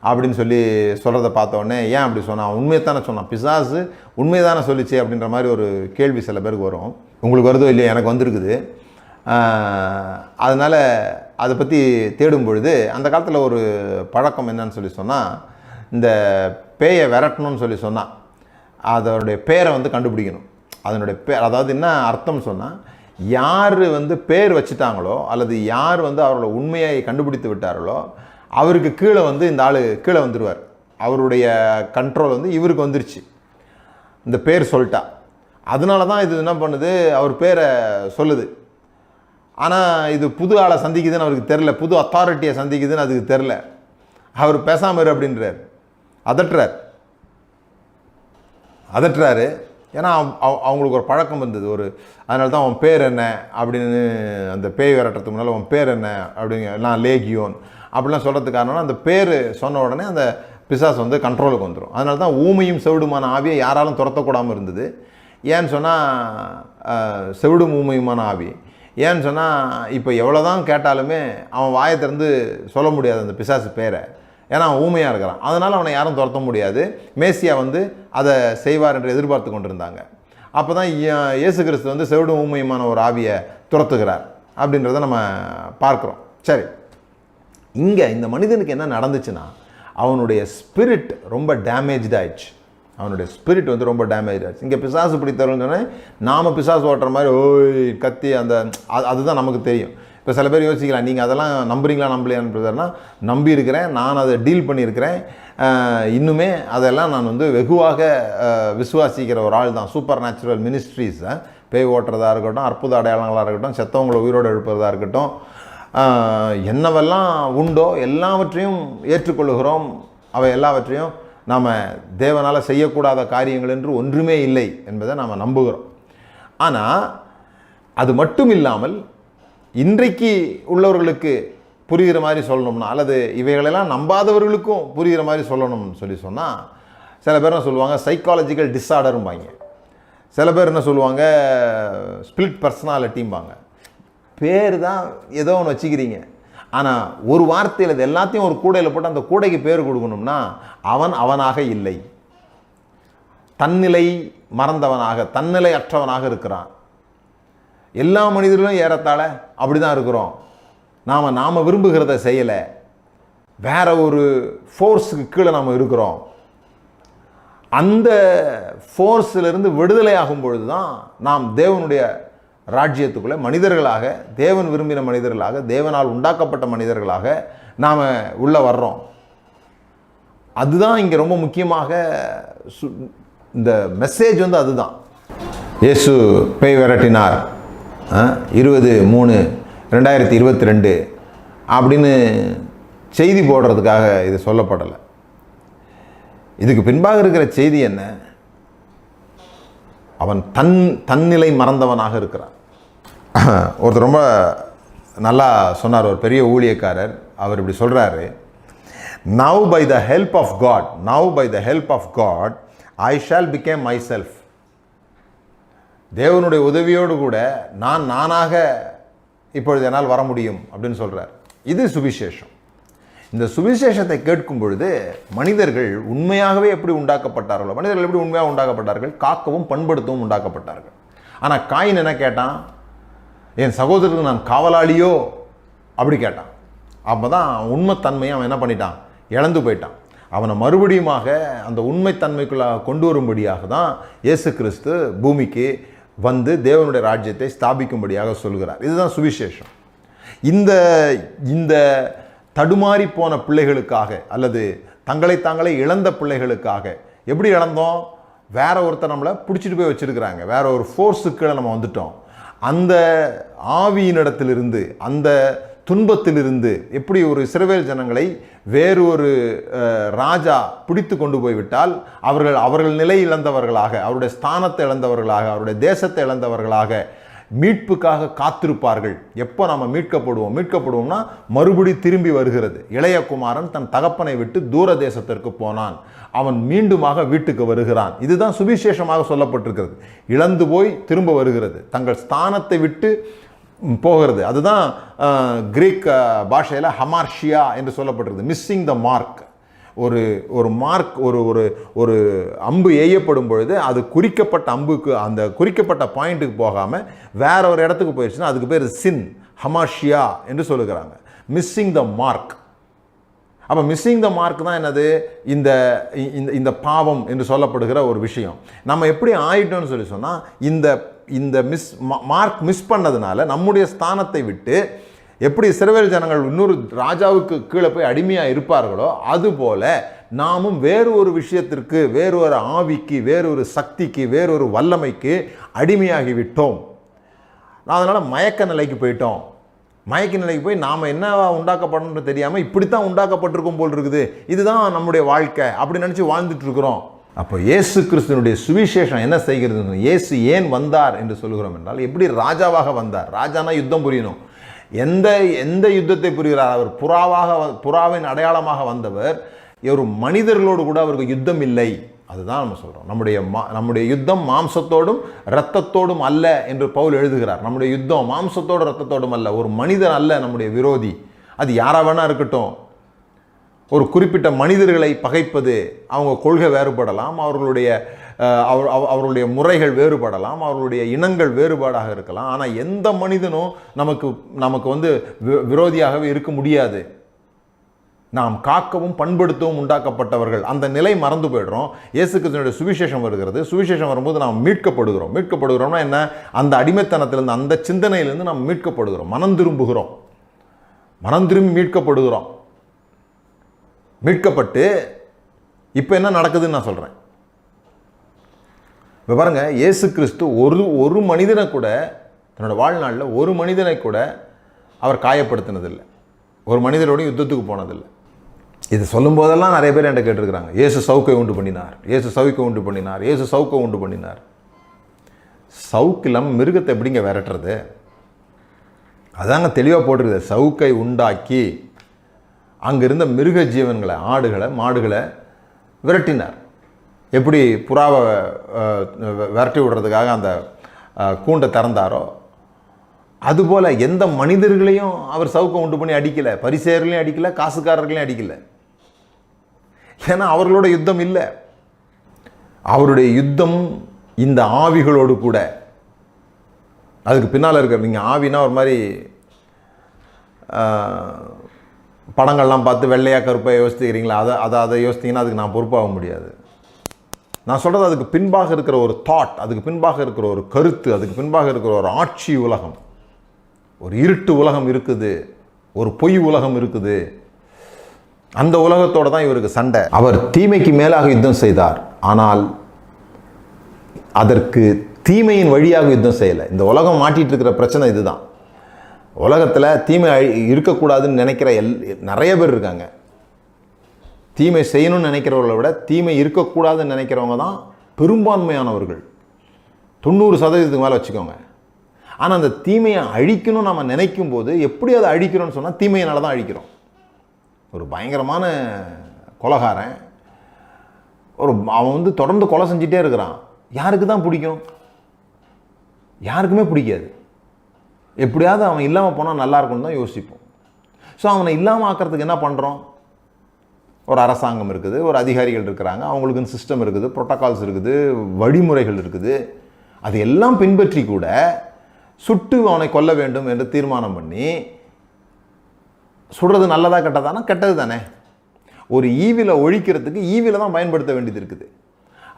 அப்படின்னு சொல்லி சொல்கிறத பார்த்த உடனே ஏன் அப்படி சொன்னான்? உண்மையை தானே சொன்னான், பிசாசு உண்மையை தானே சொல்லிச்சு அப்படின்ற மாதிரி ஒரு கேள்வி சில பேருக்கு வரும். உங்களுக்கு வருதோ இல்லையா, எனக்கு வந்திருக்குது. அதனால் அதை பற்றி தேடும் பொழுது அந்த காலத்தில் ஒரு பழக்கம் என்னன்னு சொல்லி சொன்னால், இந்த பேயை விரட்டணும்னு சொல்லி சொன்னால் அதனுடைய பேரை வந்து கண்டுபிடிக்கணும். அதனுடைய பேர், அதாவது என்ன அர்த்தம் சொன்னால், யார் வந்து பேர் வச்சுட்டாங்களோ அல்லது யார் வந்து அவரோட உண்மையை கண்டுபிடித்து விட்டார்களோ அவருக்கு கீழே வந்து இந்த ஆள் கீழே வந்துடுவார். அவருடைய கண்ட்ரோல் வந்து இவருக்கு வந்துருச்சு, இந்த பேர் சொல்லிட்டா. அதனால தான் இது என்ன பண்ணுது, அவர் பேரை சொல்லுது. ஆனால் இது புது ஆளை சந்திக்குதுன்னு அவருக்கு தெரில, புது அத்தாரிட்டியை சந்திக்குதுன்னு அதுக்கு தெரில. அவர் பேசாமல் இரு அப்படின்றார், அதட்டுறாரு. ஏன்னா அவங்களுக்கு ஒரு பழக்கம் இருந்தது, அதனால தான் அவன் பேர் என்ன அப்படின்னு அந்த பேய் விரட்டுறதுக்கு முன்னால் அவன் பேர் என்ன அப்படிங்க, நான் லேகியோன் அப்படிலாம் சொல்கிறதுக்கு காரணம்னா அந்த பேர் சொன்ன உடனே அந்த பிசாஸ் வந்து கண்ட்ரோலுக்கு வந்துடும். அதனால தான் ஊமையும் செவிடுமான ஆவியை யாராலும் துரத்தக்கூடாமல் இருந்தது. ஏன்னு சொன்னால் செவிடும் ஊமையுமான ஆவி. ஏன்னு சொன்னால் இப்போ எவ்வளோ தான் கேட்டாலுமே அவன் வாயை திறந்து சொல்ல முடியாது அந்த பிசாசு பேரை, ஏன்னா அவன் ஊமையாக இருக்கிறான். அதனால் அவனை யாரும் துரத்த முடியாது. மேசியா வந்து அதை செய்வார் என்று எதிர்பார்த்து கொண்டிருந்தாங்க. அப்போ தான் இயேசு கிறிஸ்து வந்து செவிடும் ஊமையுமான ஒரு ஆவியை துரத்துகிறார் அப்படின்றத நம்ம பார்க்குறோம். சரி, இங்கே இந்த மனிதனுக்கு என்ன நடந்துச்சுன்னா, அவனுடைய ஸ்பிரிட் ரொம்ப டேமேஜ் ஆயிடுச்சு. அவனுடைய ஸ்பிரிட் வந்து ரொம்ப டேமேஜ் ஆச்சு. இங்கே பிசாசு பிடித்தவர்கள்னு சொன்னேன், நாம் பிசாசு ஓட்டுற மாதிரி ஓய் கத்தி அந்த அதுதான் நமக்கு தெரியும். இப்போ சில பேர் யோசிக்கலாம், நீங்கள் அதெல்லாம் நம்புறீங்களா நம்பலையான்றதுனா, நம்பி இருக்கிறேன், நான் அதை டீல் பண்ணியிருக்கிறேன், இன்னுமே அதெல்லாம் நான் வந்து வெகுவாக விசுவாசிக்கிற ஒரு ஆள் தான். சூப்பர் நேச்சுரல் மினிஸ்ட்ரிஸ், பேய் ஓட்டுறதா இருக்கட்டும், அற்புத அடையாளங்களாக இருக்கட்டும், செத்தவங்களை உயிரோடு எழுப்புறதா இருக்கட்டும், என்னவெல்லாம் உண்டோ எல்லாவற்றையும் ஏற்றுக்கொள்ளுகிறோம். அவை எல்லாவற்றையும் நாம் தேவனால் செய்யக்கூடாத காரியங்கள் என்று ஒன்றுமே இல்லை என்பதை நாம் நம்புகிறோம். ஆனால் அது மட்டும் இல்லாமல் இன்றைக்கு உள்ளவர்களுக்கு புரிகிற மாதிரி சொல்லணும்னா, அல்லது இவைகளெல்லாம் நம்பாதவர்களுக்கும் புரிகிற மாதிரி சொல்லணும்னு சொல்லி சொன்னால், சில பேர் என்ன சொல்லுவாங்க, சைக்காலஜிக்கல் டிஸார்டரும்பாங்க. சில பேர் என்ன சொல்லுவாங்க, ஸ்பிளிட் பர்சனாலிட்டிம்பாங்க. பேர் தான் ஏதோ ஒன்று வச்சுக்கிறீங்க, ஆனால் ஒரு வார்த்தையில் இது எல்லாத்தையும் ஒரு கூடையில் போட்டு அந்த கூடைக்கு பேர் கொடுக்கணும்னா அவன் அவனாக இல்லை, தன்னிலை மறந்தவனாக, தன்னிலை அற்றவனாக இருக்கிறான். எல்லா மனிதர்களும் ஏறத்தாழ அப்படி தான் இருக்கிறோம். நாம் விரும்புகிறத செய்யலை, வேற ஒரு ஃபோர்ஸுக்கு கீழே நாம் இருக்கிறோம். அந்த ஃபோர்ஸிலிருந்து விடுதலை ஆகும் பொழுது தான் நாம் தேவனுடைய ராஜ்யத்துக்குள்ளே மனிதர்களாக, தேவன் விரும்பின மனிதர்களாக, தேவனால் உண்டாக்கப்பட்ட மனிதர்களாக நாம் உள்ளே வர்றோம். அதுதான் இங்கே ரொம்ப முக்கியமாக இந்த மெசேஜ் அதுதான். இயேசு பேய் விரட்டினார் 20/3/2022 அப்படின்னு செய்தி போடுறதுக்காக இது சொல்லப்படலை. இதுக்கு பின்பாக இருக்கிற செய்தி என்ன? அவன் தன்னிலை மறந்தவனாக இருக்கிறான். ஒருத்தர் ரொம்ப நல்லா சொன்னார், ஒரு பெரிய ஊழியக்காரர். அவர் இப்படி சொல்கிறாரு, Now by the help of God, I shall become myself. தேவனுடைய உதவியோடு கூட நானாக இப்பொழுது என்னால் வர முடியும் அப்படின்னு சொல்கிறார். இது சுவிசேஷம். இந்த சுவிசேஷத்தை கேட்கும் பொழுது மனிதர்கள் உண்மையாகவே எப்படி உண்டாக்கப்பட்டார்களோ, மனிதர்கள் எப்படி உண்மையாக உண்டாக்கப்பட்டார்கள்? காக்கவும் பண்படுத்தவும் உண்டாக்கப்பட்டார்கள். ஆனால் காயின் என்ன கேட்டான்? என் சகோதரருக்கு நான் காவலாளியோ அப்படி கேட்டான். அப்போ தான் உண்மைத்தன்மையை அவன் என்ன பண்ணிட்டான்? இழந்து போயிட்டான். அவனை மறுபடியுமாக அந்த உண்மைத்தன்மைக்குள்ளாக கொண்டு வரும்படியாக தான் இயேசு கிறிஸ்து பூமிக்கு வந்து தேவனுடைய ராஜ்யத்தை ஸ்தாபிக்கும்படியாக சொல்கிறார். இதுதான் சுவிசேஷம். இந்த தடுமாறி போன பிள்ளைகளுக்காக அல்லது தங்களை தாங்களே இழந்த பிள்ளைகளுக்காக எப்படி இழந்தோம்? வேற ஒருத்தர் நம்மளை பிடிச்சிட்டு போய் வச்சிருக்கிறாங்க, வேற ஒரு ஃபோர்ஸுக்கு நம்ம வந்துட்டோம். அந்த ஆவியினிடத்திலிருந்து, அந்த துன்பத்திலிருந்து எப்படி ஒரு இஸ்ரவேல் ஜனங்களை வேறு ஒரு ராஜா பிடித்து கொண்டு போய்விட்டால் அவர்கள் நிலை இழந்தவர்களாக, அவருடைய ஸ்தானத்தை இழந்தவர்களாக, அவருடைய தேசத்தை இழந்தவர்களாக மீட்புக்காக காத்திருப்பார்கள். எப்போ நம்ம மீட்கப்படுவோம்னா மறுபடி திரும்பி வருகிறது. இளைய குமாரன் தன் தகப்பனை விட்டு தூர தேசத்திற்கு போனான், அவன் மீண்டுமாக வீட்டுக்கு வருகிறான். இதுதான் சுவிசேஷமாக சொல்லப்பட்டிருக்கிறது. இழந்து போய் திரும்ப வருகிறது, தங்கள் ஸ்தானத்தை விட்டு போகிறது. அதுதான் கிரீக் பாஷையில் ஹமார்ஷியா என்று சொல்லப்பட்டிருக்குது. Missing the mark. ஒரு மார்க், ஒரு அம்பு எய்யப்படும் பொழுது அது குறிக்கப்பட்ட அம்புக்கு, அந்த குறிக்கப்பட்ட பாயிண்ட்டுக்கு போகாமல் வேற ஒரு இடத்துக்கு போயிடுச்சுன்னா அதுக்கு பேர் சின், ஹமார்ஷியா என்று சொல்லுகிறாங்க. Missing the mark. அப்போ மிஸ்ஸிங் த மார்க் தான் என்னது? இந்த பாவம் என்று சொல்லப்படுகிற ஒரு விஷயம். நம்ம எப்படி ஆயிட்டோம்னு சொல்லி சொன்னால், இந்த மார்க் மிஸ் பண்ணதுனால நம்முடைய ஸ்தானத்தை விட்டு எப்படி இஸ்ரவேல் ஜனங்கள் இன்னொரு ராஜாவுக்கு கீழே போய் அடிமையாக இருப்பார்களோ அதுபோல நாமும் வேறு ஒரு விஷயத்திற்கு, வேறு ஒரு ஆவிக்கு, வேறொரு சக்திக்கு, வேறொரு வல்லமைக்கு அடிமையாகி விட்டோம். அதனால் மயக்க நிலைக்கு போயிட்டோம். மயக்க நிலைக்கு போய் நாம் என்ன உண்டாக்கப்படணும்னு தெரியாமல் இப்படித்தான் உண்டாக்கப்பட்டிருக்கும் போல் இருக்குது, இதுதான் நம்முடைய வாழ்க்கை அப்படி நினச்சி வாழ்ந்துட்டு இருக்கிறோம். அப்போ இயேசு கிறிஸ்துவனுடைய சுவிசேஷம் என்ன செய்கிறது? இயேசு ஏன் வந்தார் என்று சொல்கிறோம் என்றால், எப்படி ராஜாவாக வந்தார்? ராஜானா யுத்தம் புரியணும். எந்த யுத்தத்தை புரிகிறார்? அவர் புறாவின் அடையாளமாக வந்தவர். ஒரு மனிதர்களோடு கூட அவருக்கு யுத்தம் இல்லை. அதுதான் நம்ம சொல்கிறோம். நம்முடைய யுத்தம் மாம்சத்தோடும் இரத்தத்தோடும் அல்ல என்று பவுல் எழுதுகிறார். நம்முடைய யுத்தம் மாம்சத்தோடும் இரத்தத்தோடும் அல்ல. ஒரு மனிதன் அல்ல நம்முடைய விரோதி. அது யாரா வேணா இருக்கட்டும். ஒரு குறிப்பிட்ட மனிதர்களை பகைப்பது, அவங்க கொள்கை வேறுபடலாம், அவர்களுடைய முறைகள் வேறுபடலாம், அவர்களுடைய இனங்கள் வேறுபாடாக இருக்கலாம். ஆனால் எந்த மனிதனும் நமக்கு விரோதியாகவே இருக்க முடியாது. நாம் காக்கவும் பண்படுத்தவும் உண்டாக்கப்பட்டவர்கள். அந்த நிலை மறந்து போய்டுறோம். இயேசு கிறிஸ்துவினுடைய சுவிசேஷம் வருகிறது. சுவிசேஷம் வரும்போது நாம் மீட்கப்படுகிறோம்னா என்ன? அந்த அடிமைத்தனத்திலிருந்து, அந்த சிந்தனையிலிருந்து நாம் மீட்கப்படுகிறோம், மனம் திரும்பி மீட்கப்படுகிறோம். மீட்கப்பட்டு இப்போ என்ன நடக்குதுன்னு நான் சொல்கிறேன். இப்போ பாருங்க, இயேசு கிறிஸ்து ஒரு மனிதனை கூட தன்னோட வாழ்நாளில் ஒரு மனிதனை கூட அவர் காயப்படுத்தினதில்லை, ஒரு மனிதரோட யுத்தத்துக்கு போனதில்லை. இது சொல்லும் போதெல்லாம் நிறைய பேர் என்கிட்ட கேட்டிருக்கிறாங்க, இயேசு சவுக்கை உண்டு பண்ணினார், இயேசு சவுக்கை உண்டு பண்ணினார், இயேசு சவுக்கை உண்டு பண்ணினார். சவுக்கு இல்லாமல் மிருகத்தை எப்படிங்க விரட்டுறது? அதாங்க தெளிவாக போட்டிருக்குது. சவுக்கை உண்டாக்கி அங்கே இருந்த மிருக ஜீவன்களை, ஆடுகளை, மாடுகளை விரட்டினார். எப்படி புறாவை விரட்டி விடுறதுக்காக அந்த கூண்டை திறந்தாரோ அதுபோல் எந்த மனிதர்களையும் அவர் சவுக்கை உண்டு பண்ணி அடிக்கலை, பரிசேயர்களையும் அடிக்கலை, காசுக்காரர்களையும் அடிக்கலை. ஏன்னா அவர்களோட யுத்தம் இல்லை. அவருடைய யுத்தம் இந்த ஆவிகளோடு கூட. அதுக்கு பின்னால் இருக்க, நீங்கள் ஆவினா ஒரு மாதிரி படங்கள்லாம் பார்த்து வெள்ளையாக கருப்பாக யோசித்துக்கிறீங்களா? அதை யோசித்தீங்கன்னா அதுக்கு நான் பொறுப்பாக முடியாது. நான் சொல்கிறது அதுக்கு பின்பாக இருக்கிற ஒரு தாட், அதுக்கு பின்பாக இருக்கிற ஒரு கருத்து, அதுக்கு பின்பாக இருக்கிற ஒரு ஆட்சி உலகம், ஒரு இருட்டு உலகம் இருக்குது, ஒரு பொய் உலகம் இருக்குது. அந்த உலகத்தோடு தான் இவருக்கு சண்டை. அவர் தீமைக்கு மேலாக யுத்தம் செய்தார், ஆனால் அதற்கு தீமையின் வழியாக யுத்தம் செய்யலை. இந்த உலகம் மாட்டிகிட்டு இருக்கிற பிரச்சனை இதுதான். உலகத்தில் தீமை இருக்கக்கூடாதுன்னு நினைக்கிற நிறைய பேர் இருக்காங்க. தீமை செய்யணும்னு நினைக்கிறவர்களை விட தீமை இருக்கக்கூடாதுன்னு நினைக்கிறவங்க தான் பெரும்பான்மையானவர்கள், 90% மேலே வச்சுக்கோங்க. ஆனால் அந்த தீமையை அழிக்கணும்னு நம்ம நினைக்கும் போது எப்படி அதை அழிக்கிறோன்னு சொன்னால் தீமையினால தான் அழிக்கிறோம். ஒரு பயங்கரமான கொலைகாரன், அவன் தொடர்ந்து கொலை செஞ்சிட்டே இருக்கிறான். யாருக்கு தான் பிடிக்கும்? யாருக்குமே பிடிக்காது. எப்படியாவது அவன் இல்லாமல் போனால் நல்லா இருக்கும்னு தான் யோசிப்போம். ஸோ அவனை இல்லாமல் ஆக்கிறதுக்கு என்ன பண்ணுறோம்? ஒரு அரசாங்கம் இருக்குது, ஒரு அதிகாரிகள் இருக்கிறாங்க, அவங்களுக்குன்னு சிஸ்டம் இருக்குது, புரோட்டோகால்ஸ் இருக்குது, வழிமுறைகள் இருக்குது. அது எல்லாம் பின்பற்றி கூட சுட்டு அவனை கொல்ல வேண்டும் என்று தீர்மானம் பண்ணி, சுடுறது நல்லதா கெட்டதானா? கெட்டது தானே. ஒரு ஈவிலை ஒழிக்கிறதுக்கு ஈவிலை தான் பயன்படுத்த வேண்டியது இருக்குது.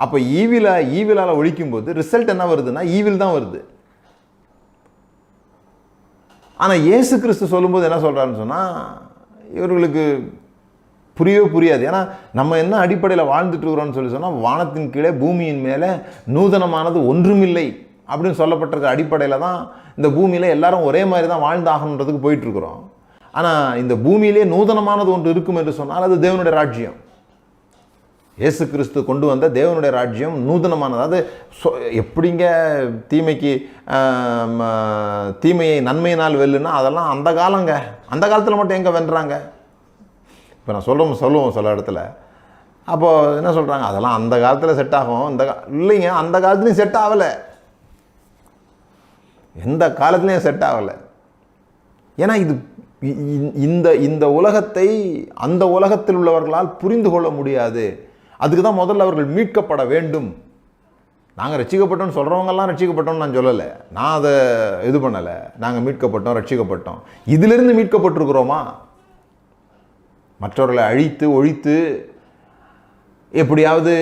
அப்போ ஈவிலால் ஒழிக்கும்போது ரிசல்ட் என்ன வருதுன்னா ஈவில் தான் வருது. ஆனால் இயேசு கிறிஸ்து சொல்லும்போது என்ன சொல்கிறாருன்னு சொன்னால் இவர்களுக்கு புரியவே புரியாது. ஏன்னா நம்ம என்ன அடிப்படையில் வாழ்ந்துட்டு இருக்கிறோம்னு சொன்னால் வானத்தின் கீழே பூமியின் மேலே நூதனமானது ஒன்றுமில்லை அப்படின்னு சொல்லப்பட்டிருக்கிற அடிப்படையில் தான் இந்த பூமியில் எல்லாரும் ஒரே மாதிரி தான் வாழ்ந்தாகணுன்றதுக்கு போயிட்டுருக்குறோம். ஆனால் இந்த பூமியிலே நூதனமானது ஒன்று இருக்கும் என்று சொன்னால் அது தேவனுடைய ராஜ்யம். இயேசு கிறிஸ்து கொண்டு வந்த தேவனுடைய ராஜ்யம் நூதனமானது. அது எப்படிங்க தீமையை நன்மையினால் வெல்லுன்னா அதெல்லாம் அந்த காலங்க. அந்த காலத்தில் மட்டும் எங்கே வென்றாங்க? இப்போ நான் சொல்லுவோம் சில இடத்துல. அப்போது என்ன சொல்கிறாங்க? அதெல்லாம் அந்த காலத்தில் செட் ஆகும். இல்லைங்க, அந்த காலத்துலேயும் செட் ஆகலை. எந்த காலத்துலேயும் செட் ஆகலை. ஏன்னா இது இந்த உலகத்தை அந்த உலகத்தில் உள்ளவர்களால் புரிந்து கொள்ள முடியாது. அதுக்கு தான் முதல்ல அவர்கள் மீட்கப்பட வேண்டும். நாங்கள் ரட்சிக்கப்பட்டோம்னு சொல்கிறவங்கெல்லாம் ரட்சிக்கப்பட்டோம்னு நான் சொல்லலை, நான் அதை இது பண்ணலை. நாங்கள் மீட்கப்பட்டோம், ரட்சிக்கப்பட்டோம். இதிலிருந்து மீட்கப்பட்டிருக்கிறோமா? மற்றவர்களை அழித்து ஒழித்து எப்படியாவது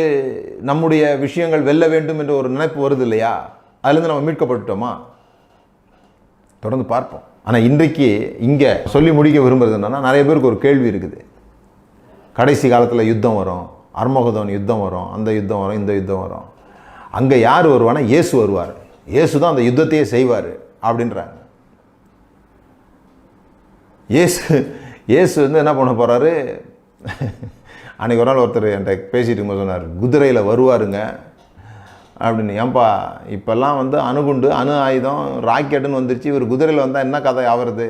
நம்முடைய விஷயங்கள் வெல்ல வேண்டும் என்ற ஒரு நினைப்பு வருது இல்லையா? அதுலேருந்து நம்ம மீட்கப்பட்டுட்டோமா? தொடர்ந்து பார்ப்போம். ஆனால் இன்றைக்கு இங்கே சொல்லி முடிக்க விரும்புகிறது என்னன்னா, நிறைய பேருக்கு ஒரு கேள்வி இருக்குது. கடைசி காலத்தில் யுத்தம் வரும், அர்மகதோன் யுத்தம் வரும், அந்த யுத்தம் வரும், இந்த யுத்தம் வரும். அங்கே யார் வருவானா? இயேசு வருவார். இயேசு தான் அந்த யுத்தத்தையே செய்வார் அப்படின்றாங்க. இயேசு என்ன பண்ண போகிறாரு? அன்றைக்கி ஒரு நாள் ஒருத்தர் என்கிட்ட பேசிகிட்டு இருக்கும்போது சொன்னார், குதிரையில் வருவாருங்க அப்படின்னு. ஏன்பா இப்போல்லாம் அணுகுண்டு, அணு ஆயுதம், ராக்கெட்டுன்னு வந்துருச்சு, இவர் குதிரையில் வந்தால் என்ன கதை ஆகிறது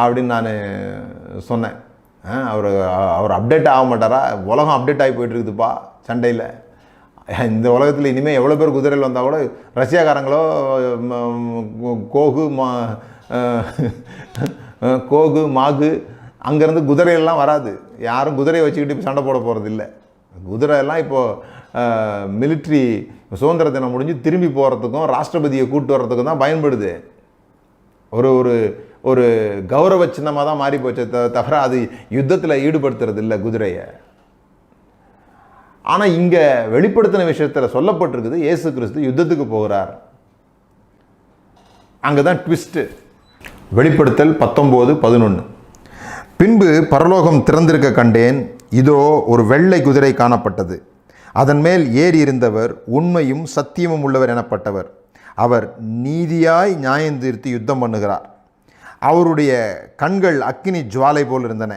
அப்படின்னு நான் சொன்னேன். அவர் அப்டேட் ஆக மாட்டாரா? உலகம் அப்டேட் ஆகி போயிட்டுருக்குதுப்பா சண்டையில். இந்த உலகத்தில் இனிமேல் எவ்வளோ பேர் குதிரையில் வந்தால் கூட ரஷ்யாக்காரங்களோ கோகு மாகு அங்கேருந்து குதிரையெல்லாம் வராது. யாரும் குதிரையை வச்சுக்கிட்டு இப்போ சண்டை போட போகிறது இல்லை. குதிரையெல்லாம் இப்போது மிலிட்ரி சுதந்திர தினம் முடிஞ்சு திரும்பி போகிறதுக்கும் ராஷ்டிரபதியை கூப்பிட்டு வர்றதுக்கும் தான் பயன்படுது. ஒரு ஒரு கௌரவ சின்னமாக தான் மாறி போச்சு தவிர அது யுத்தத்தில் ஈடுபடுத்துறது இல்லை குதிரையை. ஆனால் இங்கே வெளிப்படுத்தின விஷயத்தில் சொல்லப்பட்டிருக்குது, இயேசு கிறிஸ்து யுத்தத்துக்கு போகிறார். அங்கே தான் ட்விஸ்ட்டு. வெளிப்படுத்தல் 19:11. பின்பு பரலோகம் திறந்திருக்க கண்டேன், இதோ ஒரு வெள்ளை குதிரை காணப்பட்டது. அதன் மேல் ஏறி இருந்தவர் உண்மையும் சத்தியமும் உள்ளவர் எனப்பட்டவர். அவர் நீதியாய் நியாயந்தீர்த்து யுத்தம் பண்ணுகிறார். அவருடைய கண்கள் அக்கினி ஜுவாலை போல் இருந்தன.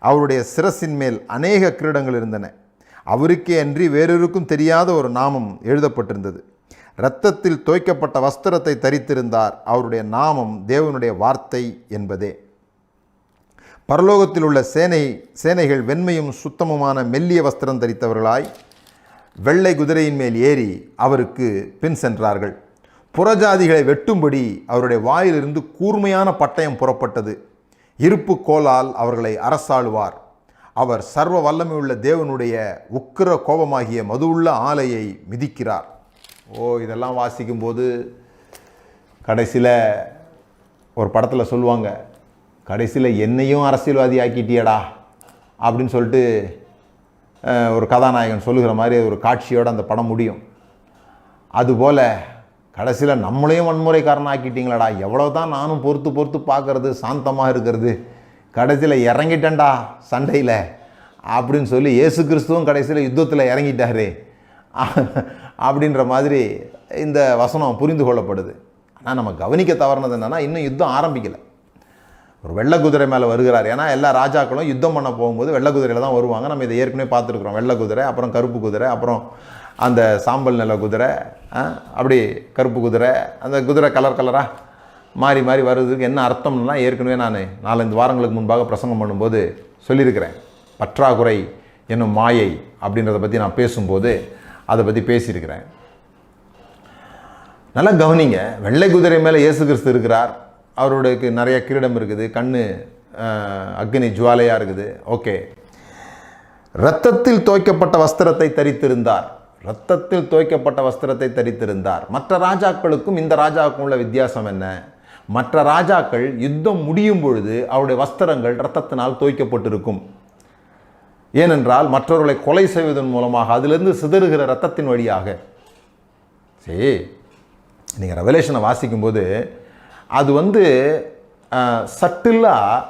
அவருடைய சிரசின் மேல் அநேக கிரீடங்கள் இருந்தன. அவருக்கே அன்றி வேறொருக்கும் தெரியாத ஒரு நாமம் எழுதப்பட்டிருந்தது. இரத்தத்தில் தோய்க்கப்பட்ட வஸ்திரத்தை தரித்திருந்தார். அவருடைய நாமம் தேவனுடைய வார்த்தை என்பதே. பரலோகத்தில் உள்ள சேனைகள் வெண்மையும் சுத்தமுமான மெல்லிய வஸ்திரம் தரித்தவர்களாய் வெள்ளை குதிரையின் மேல் ஏறி அவருக்கு பின் சென்றார்கள். புறஜாதிகளை வெட்டும்படி அவருடைய வாயிலிருந்து கூர்மையான பட்டயம் புறப்பட்டது. இருப்பு கோலால் அவர்களை அரசாளுவார். அவர் சர்வ வல்லமையுள்ள தேவனுடைய உக்கிர கோபமாகிய மதுவுள்ள ஆலையை மிதிக்கிறார். இதெல்லாம் வாசிக்கும்போது கடைசியில் ஒரு படத்தில் சொல்லுவாங்க, கடைசியில் என்னையும் அரசியல்வாதி ஆக்கிட்டியடா அப்படின்னு சொல்லிட்டு ஒரு கதாநாயகன் சொல்லுகிற மாதிரி ஒரு காட்சியோடு அந்த படம் முடியும். அதுபோல் கடைசியில் நம்மளையும் வன்முறைக்காரன் ஆக்கிட்டீங்களாடா, எவ்வளோ தான் நானும் பொறுத்து பொறுத்து பார்க்குறது, சாந்தமாக இருக்கிறது, கடைசியில் இறங்கிட்டேன்டா சண்டையில் அப்படின்னு சொல்லி இயேசு கிறிஸ்துவும் கடைசியில் யுத்தத்தில் இறங்கிட்டாரு அப்படின்ற மாதிரி இந்த வசனம் புரிந்து கொள்ளப்படுது. ஆனால் நம்ம கவனிக்க தவறுனது என்னென்னா, இன்னும் யுத்தம் ஆரம்பிக்கலை. ஒரு வெள்ளை குதிரை மேலே வருகிறார். ஏன்னா எல்லா ராஜாக்களும் யுத்தம் பண்ண போகும்போது வெள்ளை குதிரையில் தான் வருவாங்க. நம்ம இதை ஏற்கனவே பார்த்துருக்குறோம். வெள்ளை குதிரை, அப்புறம் கருப்பு குதிரை, அப்புறம் அந்த சாம்பல் நில குதிரை, அப்படி கருப்பு குதிரை, அந்த குதிரை கலர் கலராக மாறி மாறி வருவதுக்கு என்ன அர்த்தம்னா ஏற்கனவே நான் 4-5 வாரங்களுக்கு முன்பாக பிரசங்கம் பண்ணும்போது சொல்லியிருக்கிறேன். பற்றாக்குறை என்னும் மாயை அப்படின்றத பற்றி நான் பேசும்போது அதை பற்றி பேசியிருக்கிறேன். நல்லா கவனிங்க. வெள்ளை குதிரை மேலே இயேசு கிறிஸ்து இருக்கிறார். அவருடைய நிறைய கிரீடம் இருக்குது, கண்ணு அக்னி ஜுவாலையாக இருக்குது. ஓகே. இரத்தத்தில் தோய்க்கப்பட்ட வஸ்திரத்தை தரித்திருந்தார். இரத்தத்தில் தோய்க்கப்பட்ட வஸ்திரத்தை தரித்திருந்தார். மற்ற ராஜாக்களுக்கும் இந்த ராஜாவுக்கும் உள்ள வித்தியாசம் என்ன? மற்ற ராஜாக்கள் யுத்தம் முடியும் பொழுது அவருடைய வஸ்திரங்கள் இரத்தத்தினால் தோய்க்கப்பட்டிருக்கும். ஏனென்றால் மற்றவர்களை கொலை செய்வதன் மூலமாக அதிலிருந்து சிதறுகிற இரத்தத்தின் வழியாக. சரி, நீங்கள் ரெவலேஷனை வாசிக்கும்போது அது சட்டிலாக,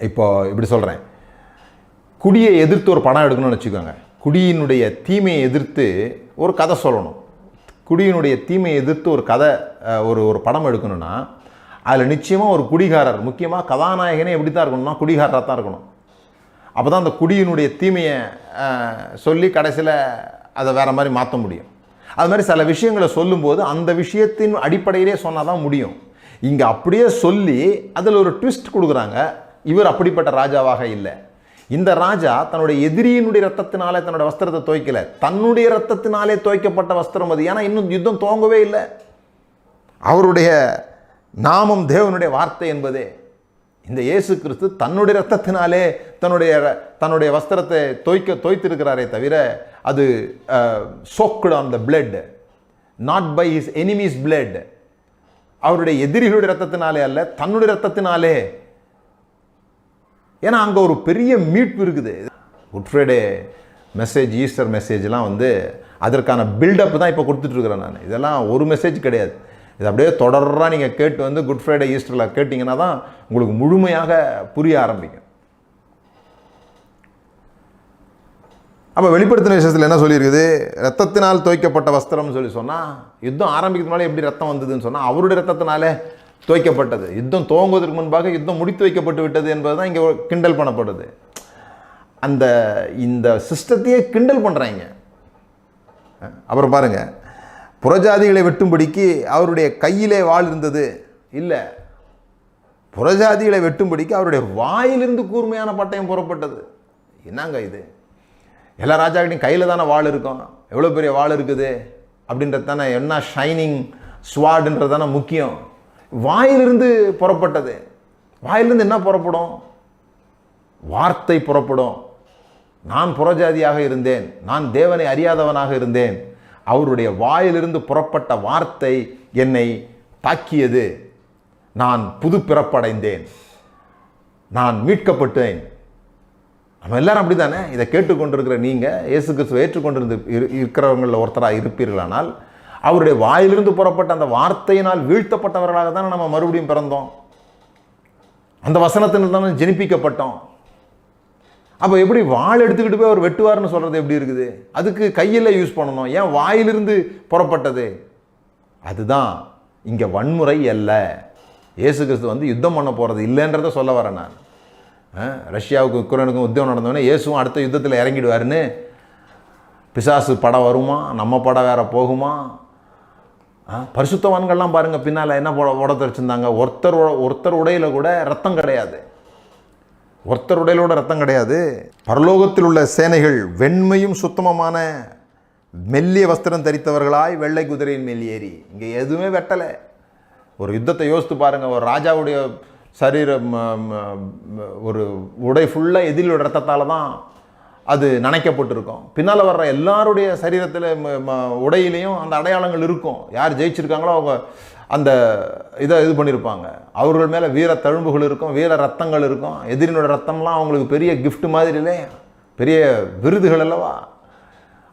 இப்போ இப்படி சொல்கிறேன், குடியை எதிர்த்து ஒரு படம் எடுக்கணும்னு வச்சுக்கோங்க. குடியினுடைய தீமையை எதிர்த்து ஒரு கதை சொல்லணும். குடியினுடைய தீமையை எதிர்த்து ஒரு கதை ஒரு படம் எடுக்கணும்னா அதில் நிச்சயமாக ஒரு குடிகாரர், முக்கியமாக கதாநாயகனே எப்படி தான் இருக்கணும்னா குடிகாரராக தான் இருக்கணும். அப்போ தான் அந்த குடியினுடைய தீமையை சொல்லி கடைசியில் அதை வேறு மாதிரி மாற்ற முடியும். அது மாதிரி சில விஷயங்களை சொல்லும்போது அந்த விஷயத்தின் அடிப்படையிலே சொன்னால் தான் முடியும். இங்கே அப்படியே சொல்லி அதில் ஒரு ட்விஸ்ட் கொடுக்குறாங்க. இவர் அப்படிப்பட்ட ராஜாவாக இல்லை. இந்த ராஜா தன்னுடைய எதிரியினுடைய ரத்தத்தினாலே தன்னுடைய வஸ்திரத்தை துவைக்கல, தன்னுடைய ரத்தத்தினாலே துவைக்கப்பட்ட வஸ்திரம் அது. ஏன்னா இன்னும் யுத்தம் துவங்கவே இல்லை. அவருடைய நாமம் தேவனுடைய வார்த்தை என்பதே. இந்த இயேசு கிறிஸ்து தன்னுடைய ரத்தத்தினாலே தன்னுடைய வஸ்திரத்தை தோய்த்திருக்கிறாரே தவிர அது soaked on the blood, not by his enemy's blood. அவருடைய எதிரிகளுடைய ரத்தத்தினாலே அல்ல, தன்னுடைய ரத்தத்தினாலே. ஏன்னா அங்கே ஒரு பெரிய மீட்பு இருக்குது. குட் ஃப்ரைடே மெசேஜ், ஈஸ்டர் மெசேஜ்லாம் அதற்கான பில்டப் தான் இப்போ கொடுத்துட்ருக்குறேன் நான். இதெல்லாம் ஒரு மெசேஜ் கிடையாது. இது அப்படியே தொடராக நீங்கள் கேட்டு குட் ஃப்ரைடே ஈஸ்டரில் கேட்டிங்கன்னா தான் உங்களுக்கு முழுமையாக புரிய ஆரம்பிக்கும். அப்போ வெளிப்படுத்தின விஷயத்தில் என்ன சொல்லியிருக்குது? ரத்தத்தினால் துவைக்கப்பட்ட வஸ்திரம்னு சொன்னால் யுத்தம் ஆரம்பிக்கிறதுனால எப்படி ரத்தம் வந்ததுன்னு சொன்னால் அவருடைய ரத்தத்தினாலே துவைக்கப்பட்டது. யுத்தம் துவங்குவதற்கு முன்பாக யுத்தம் முடித்து வைக்கப்பட்டு விட்டது என்பது தான் இங்கே கிண்டல் பண்ணப்படுது. இந்த சிஸ்டத்தையே கிண்டல் பண்ணுறாங்க. அப்புறம் பாருங்கள், புறஜாதிகளை வெட்டும்படிக்கு அவருடைய கையிலே வாள் இருந்தது. இல்லை, புறஜாதிகளை வெட்டும்படிக்கு அவருடைய வாயிலிருந்து கூர்மையான பட்டயம் புறப்பட்டது. என்னங்க இது? எல்லா ராஜாக்கிட்டையும் கையில் தானே வாள் இருக்கும். எவ்வளோ பெரிய வாள் இருக்குது அப்படின்றது தானே, என்ன ஷைனிங் ஸ்வாடுன்றது தானே முக்கியம். வாயிலிருந்து புறப்பட்டது. வாயிலிருந்து என்ன புறப்படும்? வார்த்தை புறப்படும். நான் புறஜாதியாக இருந்தேன், நான் தேவனை அறியாதவனாக இருந்தேன், அவருடைய வாயிலிருந்து புறப்பட்ட வார்த்தை என்னை தாக்கியது, நான் புது பிறப்படைந்தேன், நான் மீட்கப்பட்டேன். நம்ம எல்லாரும் அப்படி தானே? இதை கேட்டுக்கொண்டிருக்கிற நீங்கள் இயேசு கிறிஸ்துவை ஏற்றுக்கொண்டிருந்து இருக்கிறவங்களில் ஒருத்தராக இருப்பீர்களானால் அவருடைய வாயிலிருந்து புறப்பட்ட அந்த வார்த்தையினால் வீழ்த்தப்பட்டவர்களாக தானே நம்ம மறுபடியும் பிறந்தோம். அந்த வசனத்தினால் தானே ஜெனிப்பிக்கப்பட்டோம். அப்போ எப்படி வாள் எடுத்துக்கிட்டு போய் அவர் வெட்டுவார்னு சொல்கிறது எப்படி இருக்குது? அதுக்கு கையில் யூஸ் பண்ணணும். ஏன் வாயிலிருந்து புறப்பட்டது? அதுதான் இங்கே வன்முறை அல்ல. இயேசு கிறிஸ்து யுத்தம் பண்ண போகிறது இல்லைன்றதை சொல்ல வரேன் நான். ரஷ்யாவுக்கும் உக்ரைனுக்கும் யுத்தம் நடந்தோடனே இயேசுவும் அடுத்த யுத்தத்தில் இறங்கிடுவாருன்னு பிசாசு படம் வருமா? நம்ம படம் வேற போகுமா? பரிசுத்தவான்கள்லாம் பாருங்கள், பின்னால் என்ன உட தெரிச்சிருந்தாங்க. ஒருத்தர் உடையில கூட ரத்தம் கிடையாது. ஒருத்தர் உடையிலோட ரத்தம் கிடையாது. பரலோகத்தில் உள்ள சேனைகள் வெண்மையும் சுத்தமமான மெல்லிய வஸ்திரம் தரித்தவர்களாய் வெள்ளை குதிரையின் மேல் ஏறி. இங்கே எதுவுமே வெட்டலை. ஒரு யுத்தத்தை யோசித்து பாருங்கள். ஒரு ராஜாவுடைய சரீரம் ஒரு உடை ஃபுல்லாக எதிரியோட ரத்தத்தால் தான் அது நனைக்கப்பட்டிருக்கும். பின்னால் வர்ற எல்லாருடைய சரீரத்தில் உடையிலையும் அந்த அடையாளங்கள் இருக்கும். யார் ஜெயிச்சிருக்காங்களோ அவங்க அந்த இதை இது பண்ணியிருப்பாங்க. அவர்கள் மேலே வீர தழும்புகள் இருக்கும், வீர ரத்தங்கள் இருக்கும். எதிரினோட ரத்தம்லாம் அவங்களுக்கு பெரிய கிஃப்ட் மாதிரி இல்லை. பெரிய விருதுகள் அல்லவா.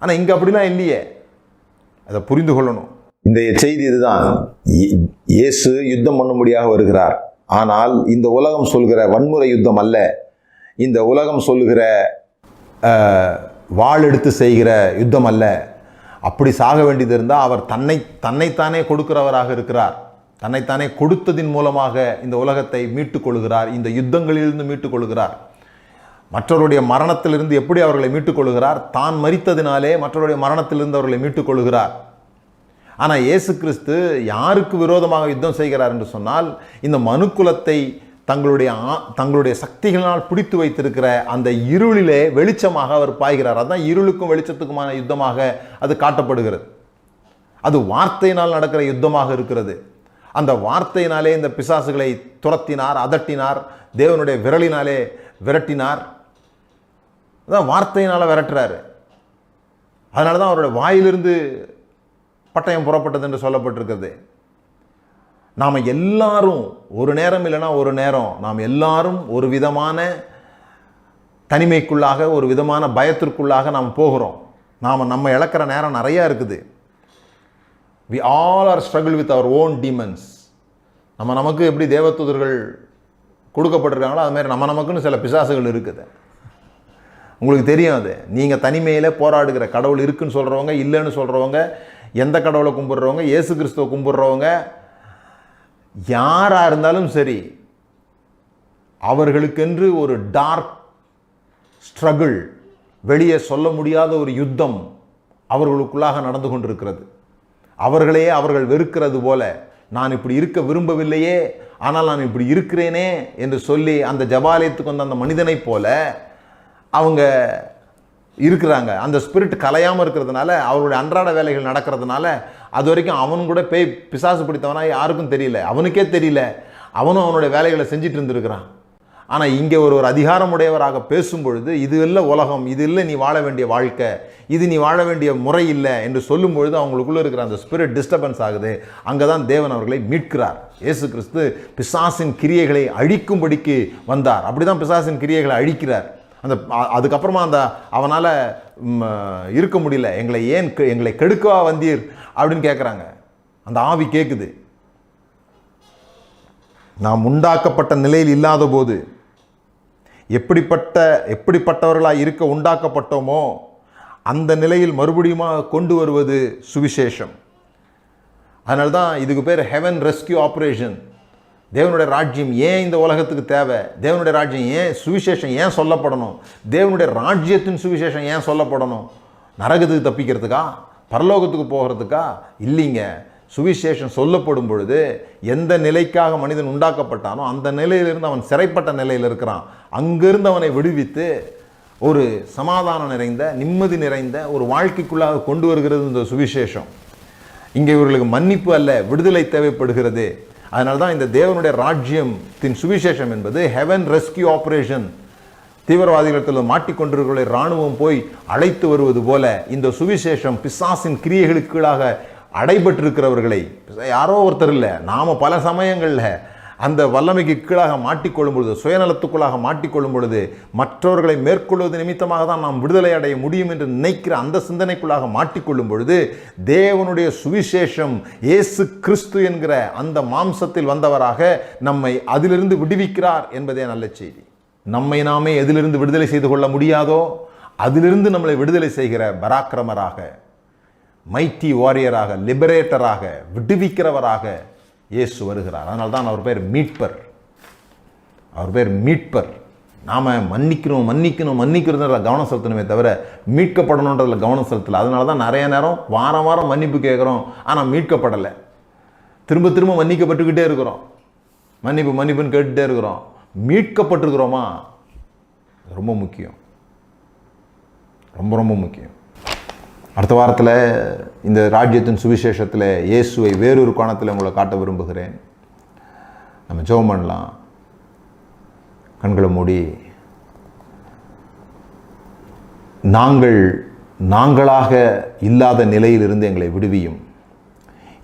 ஆனால் இங்கே அப்படிலாம் இல்லையே. அதை புரிந்து கொள்ளணும். இந்த செய்தி இதுதான். இயேசு யுத்தம் பண்ணும்படியாக வருகிறார். ஆனால் இந்த உலகம் சொல்கிற வன்முறை யுத்தம் அல்ல. இந்த உலகம் சொல்கிற வாள் எடுத்து செய்கிற யுத்தம் அல்ல. அப்படி சாக வேண்டியது இருந்தால் அவர் தன்னைத்தானே கொடுக்கிறவராக இருக்கிறார். தன்னைத்தானே கொடுத்ததின் மூலமாக இந்த உலகத்தை மீட்டுக் கொள்கிறார். இந்த யுத்தங்களிலிருந்து மீட்டுக் கொள்கிறார். மற்றவருடைய மரணத்திலிருந்து எப்படி அவர்களை மீட்டுக் கொள்கிறார்? தான் மரித்ததினாலே மற்றவருடைய மரணத்திலிருந்து அவர்களை மீட்டுக் கொள்கிறார். ஆனால் இயேசு கிறிஸ்து யாருக்கு விரோதமாக யுத்தம் செய்கிறார் என்று சொன்னால், இந்த மனுக்குலத்தை தங்களுடைய சக்திகளால் பிடித்து வைத்திருக்கிற அந்த இருளிலே வெளிச்சமாக அவர் பாய்கிறார். அதுதான் இருளுக்கும் வெளிச்சத்துக்குமான யுத்தமாக அது காட்டப்படுகிறது. அது வார்த்தையினால் நடக்கிற யுத்தமாக இருக்கிறது. அந்த வார்த்தையினாலே இந்த பிசாசுகளை துரத்தினார், அதட்டினார், தேவனுடைய விரலினாலே விரட்டினார். அதான் வார்த்தையினால் விரட்டுறாரு. அதனால தான் அவருடைய வாயிலிருந்து பட்டயம் புறப்பட்டது என்று சொல்லப்பட்டிருக்கிறது. நாம் எல்லாரும் ஒரு நேரம் இல்லைன்னா ஒரு நேரம் நாம் எல்லாரும் ஒரு விதமான தனிமைக்குள்ளாக, ஒரு விதமான பயத்திற்குள்ளாக நாம் போகிறோம். நம்ம இழக்கிற நேரம் நிறையா இருக்குது. we all are struggle with our own demons. நமக்கு எப்படி தேவதூதர்கள் கொடுக்கப்பட்டிருக்காங்களோ அது மாதிரி நமக்குன்னு சில பிசாசுகள் இருக்குது. உங்களுக்கு தெரியும். அது நீங்கள் தனிமையில் போராடுகிற கடவுள் இருக்குன்னு சொல்கிறவங்க, இல்லைன்னு சொல்கிறவங்க, எந்த கடவுளை கும்பிட்றவங்க, இயேசு கிறிஸ்துவை கும்பிட்றவங்க, யாராக இருந்தாலும் சரி, அவர்களுக்கென்று ஒரு டார்க் ஸ்ட்ரகிள், வெளியே சொல்ல முடியாத ஒரு யுத்தம் அவர்களுக்குள்ளாக நடந்து கொண்டிருக்கிறது. அவர்களையே அவர்கள் வெறுக்கிறது போல, நான் இப்படி இருக்க விரும்பவில்லையே, ஆனால் நான் இப்படி இருக்கிறேனே என்று சொல்லி அந்த ஜபாலயத்துக்கு வந்த அந்த மனிதனை போல அவங்க இருக்கிறாங்க. அந்த ஸ்பிரிட் கலையாமல் இருக்கிறதுனால, அவருடைய அன்றாட வேலைகள் நடக்கிறதுனால, அது வரைக்கும் அவன் கூட பிசாசு பிடித்தவனா யாருக்கும் தெரியல, அவனுக்கே தெரியல. அவனும் அவனுடைய வேலைகளை செஞ்சுட்டு இருந்திருக்கிறான். ஆனால் இங்கே ஒரு அதிகாரமுடையவராக பேசும்பொழுது, இது இல்லை உலகம், இது இல்லை நீ வாழ வேண்டிய வாழ்க்கை, இது நீ வாழ வேண்டிய முறை இல்லை என்று சொல்லும் பொழுது அவங்களுக்குள்ளே இருக்கிற அந்த ஸ்பிரிட் டிஸ்டர்பன்ஸ் ஆகுது. அங்கே தான் தேவன் அவர்களை மீட்கிறார். இயேசு கிறிஸ்து பிசாசின் கிரியைகளை அழிக்கும்படிக்கு வந்தார். அப்படி தான் பிசாசின் கிரியைகளை அழிக்கிறார். அதுக்கப்புறமா அவனால் இருக்க முடியல, எங்களை கெடுக்கவா வந்தீர் அப்படின்னு கேட்குறாங்க. அந்த ஆவி கேட்குது. நாம் உண்டாக்கப்பட்ட நிலையில் இல்லாத போது எப்படிப்பட்டவர்களாக இருக்க உண்டாக்கப்பட்டோமோ அந்த நிலையில் மறுபடியும் கொண்டு வருவது சுவிசேஷம். அதனால தான் இதுக்கு பேர் ஹெவன் ரெஸ்கியூ ஆப்ரேஷன். தேவனுடைய ராஜ்யம் ஏன் இந்த உலகத்துக்கு தேவை? தேவனுடைய ராஜ்யம் ஏன், சுவிசேஷம் ஏன் சொல்லப்படணும்? தேவனுடைய ராஜ்யத்தின் சுவிசேஷம் ஏன் சொல்லப்படணும்? நரகத்துக்கு தப்பிக்கிறதுக்கா? பரலோகத்துக்கு போகிறதுக்கா? இல்லைங்க. சுவிசேஷம் சொல்லப்படும் பொழுது எந்த நிலைக்காக மனிதன் உண்டாக்கப்பட்டானோ அந்த நிலையிலிருந்து அவன் சிறைப்பட்ட நிலையில் இருக்கிறான். அங்கிருந்து அவனை விடுவித்து ஒரு சமாதானம் நிறைந்த, நிம்மதி நிறைந்த ஒரு வாழ்க்கைக்குள்ளாக கொண்டு வருகிறது இந்த சுவிசேஷம். இங்கே இவர்களுக்கு மன்னிப்பு அல்ல, விடுதலை தேவைப்படுகிறது. அதனால தான் இந்த தேவனுடைய ராஜ்யத்தின் சுவிசேஷம் என்பது ஹெவன் ரெஸ்கியூ ஆப்ரேஷன். தீவிரவாதிகளிடத்தில் மாட்டிக்கொண்டிருக்கிற இராணுவம் போய் அழைத்து வருவது போல இந்த சுவிசேஷம் பிசாசின் கிரியைகளுக்கு கீழாக அடைபட்டிருக்கிறவர்களை, யாரோ ஒருத்தர் இல்லை, நாம் பல சமயங்களில் அந்த வல்லமைக்கு கீழாக மாட்டிக்கொள்ளும் பொழுது, சுயநலத்துக்குள்ளாக மாட்டிக்கொள்ளும் பொழுது, மற்றவர்களை மேற்கொள்வது நிமித்தமாக தான் நாம் விடுதலை அடைய முடியும் என்று நினைக்கிற அந்த சிந்தனைக்குள்ளாக மாட்டிக்கொள்ளும் பொழுது, தேவனுடைய சுவிசேஷம் இயேசு கிறிஸ்து என்கிற அந்த மாம்சத்தில் வந்தவராக நம்மை அதிலிருந்து விடுவிக்கிறார் என்பதே நல்ல செய்தி. நம்மை நாமே எதிலிருந்து விடுதலை செய்து கொள்ள முடியாதோ அதிலிருந்து நம்மளை விடுதலை செய்கிற பராக்கிரமராக, மைட்டி வாரியராக, லிபரேட்டராக, விடுவிக்கிறவராக இயேசு வருகிறார். அதனால தான் அவர் பேர் மீட்பர். அவர் பேர் மீட்பர். நாம் மன்னிக்கிறதுல கவனம் செலுத்தணுமே தவிர மீட்கப்படணுன்றதுல கவனம் செலுத்தலை. அதனால தான் நிறைய நேரம் வாரம் மன்னிப்பு கேட்குறோம், ஆனால் மீட்கப்படலை. திரும்ப மன்னிக்கப்பட்டுக்கிட்டே இருக்கிறோம், மன்னிப்புன்னு கேட்டுகிட்டே இருக்கிறோம். மீட்கப்பட்டிருக்கிறோமா? ரொம்ப முக்கியம், ரொம்ப முக்கியம். அடுத்த வாரத்தில் இந்த ராஜ்யத்தின் சுவிசேஷத்தில் இயேசுவை வேறொரு கோணத்தில் உங்களை காட்ட விரும்புகிறேன். நம்ம ஜெபம் பண்ணலாம். கண்களை மூடி, நாங்களாக இல்லாத நிலையிலிருந்து எங்களை விடுவியும்.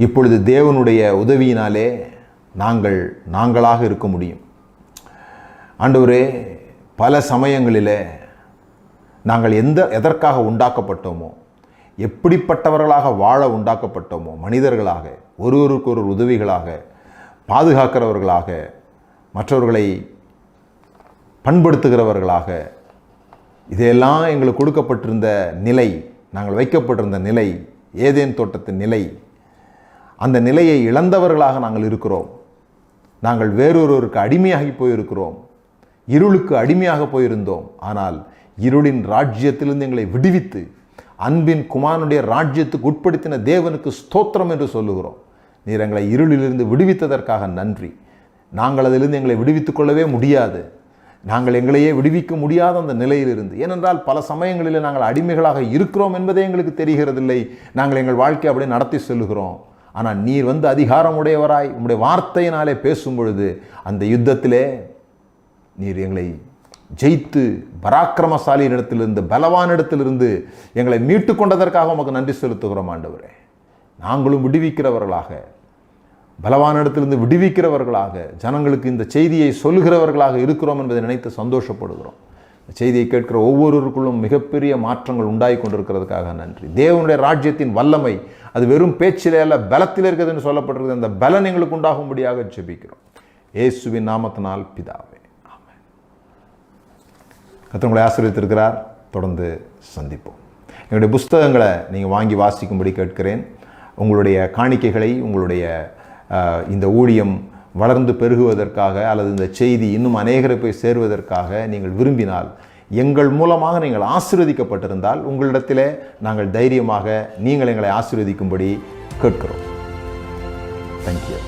இப்பொழுது தேவனுடைய உதவியினாலே நாங்களாக இருக்க முடியும். ஆண்டவரே, பல சமயங்களில் நாங்கள் எதற்காக உண்டாக்கப்பட்டோமோ, எப்படிப்பட்டவர்களாக வாழ உண்டாக்கப்பட்டோமோ, மனிதர்களாக, ஒருவருக்கு ஒரு உதவிகளாக, பாதுகாக்கிறவர்களாக, மற்றவர்களை பண்படுத்துகிறவர்களாக, இதையெல்லாம் எங்களுக்கு கொடுக்கப்பட்டிருந்த நிலை, நாங்கள் வைக்கப்பட்டிருந்த நிலை, ஏதேன் தோட்டத்தின் நிலை, அந்த நிலையை இழந்தவர்களாக நாங்கள் இருக்கிறோம். நாங்கள் வேறொருவருக்கு அடிமையாகி போயிருக்கிறோம். இருளுக்கு அடிமையாக போயிருந்தோம். ஆனால் இருளின் ராஜ்யத்திலிருந்து எங்களை விடுவித்து அன்பின் குமாரனுடைய ராஜ்யத்துக்கு உட்படுத்தின தேவனுக்கு ஸ்தோத்திரம் என்று சொல்லுகிறோம். நீர் எங்களை இருளிலிருந்து விடுவித்ததற்காக நன்றி. நாங்கள் அதிலிருந்து எங்களை விடுவித்துக் கொள்ளவே முடியாது. நாங்கள் எங்களையே விடுவிக்க முடியாத அந்த நிலையிலிருந்து, ஏனென்றால் பல சமயங்களில் நாங்கள் அடிமைகளாக இருக்கிறோம் என்பதே எங்களுக்கு தெரிகிறதில்லை. நாங்கள் எங்கள் வாழ்க்கையை அப்படியே நடத்தி செல்லுகிறோம். ஆனால் நீர் வந்து அதிகாரம் உடையவராய் உம்முடைய வார்த்தையினாலே பேசும் பொழுது அந்த யுத்தத்திலே நீர் எங்களை ஜெயித்து பராக்கிரமசாலியின் இடத்திலிருந்து, பலவான் இடத்திலிருந்து எங்களை மீட்டு கொண்டதற்காக உமக்கு நன்றி செலுத்துகிறோம் ஆண்டவரே. நாங்களும் விடுவிக்கிறவர்களாக, பலவான் இடத்திலிருந்து விடுவிக்கிறவர்களாக, ஜனங்களுக்கு இந்த செய்தியை சொல்லுகிறவர்களாக இருக்கிறோம் என்பதை நினைத்து சந்தோஷப்படுகிறோம். செய்தியை கேட்கிற ஒவ்வொருவருக்குள்ளும் மிகப்பெரிய மாற்றங்கள் உண்டாகி கொண்டிருக்கிறதுக்காக நன்றி. தேவனுடைய ராஜ்யத்தின் வல்லமை அது வெறும் பேச்சிலே அல்ல, பலத்தில் இருக்கிறது என்று சொல்லப்பட்டிருக்கிறது. அந்த பலன் எங்களுக்கு உண்டாகும்படியாக ஜெபிக்கிறோம். இயேசுவின் நாமத்தினால் பிதாவே, ஆமென். கர்த்தர் உங்களை ஆசீர்வதித்திருக்கிறார். தொடர்ந்து சந்திப்போம். என்னுடைய புஸ்தகங்களை நீங்கள் வாங்கி வாசிக்கும்படி கேட்கிறேன். உங்களுடைய காணிக்கைகளை, உங்களுடைய இந்த ஊழியம் வளர்ந்து பெருகுவதற்காக அல்லது இந்த செய்தி இன்னும் அநேகரை போய் சேருவதற்காக நீங்கள் விரும்பினால், எங்கள் மூலமாக நீங்கள் ஆசீர்வதிக்கப்பட்டிருந்தால், உங்களிடத்திலே நாங்கள் தைரியமாக நீங்கள் எங்களை ஆசீர்வதிக்கும்படி கேட்கிறோம். தேங்க்யூ.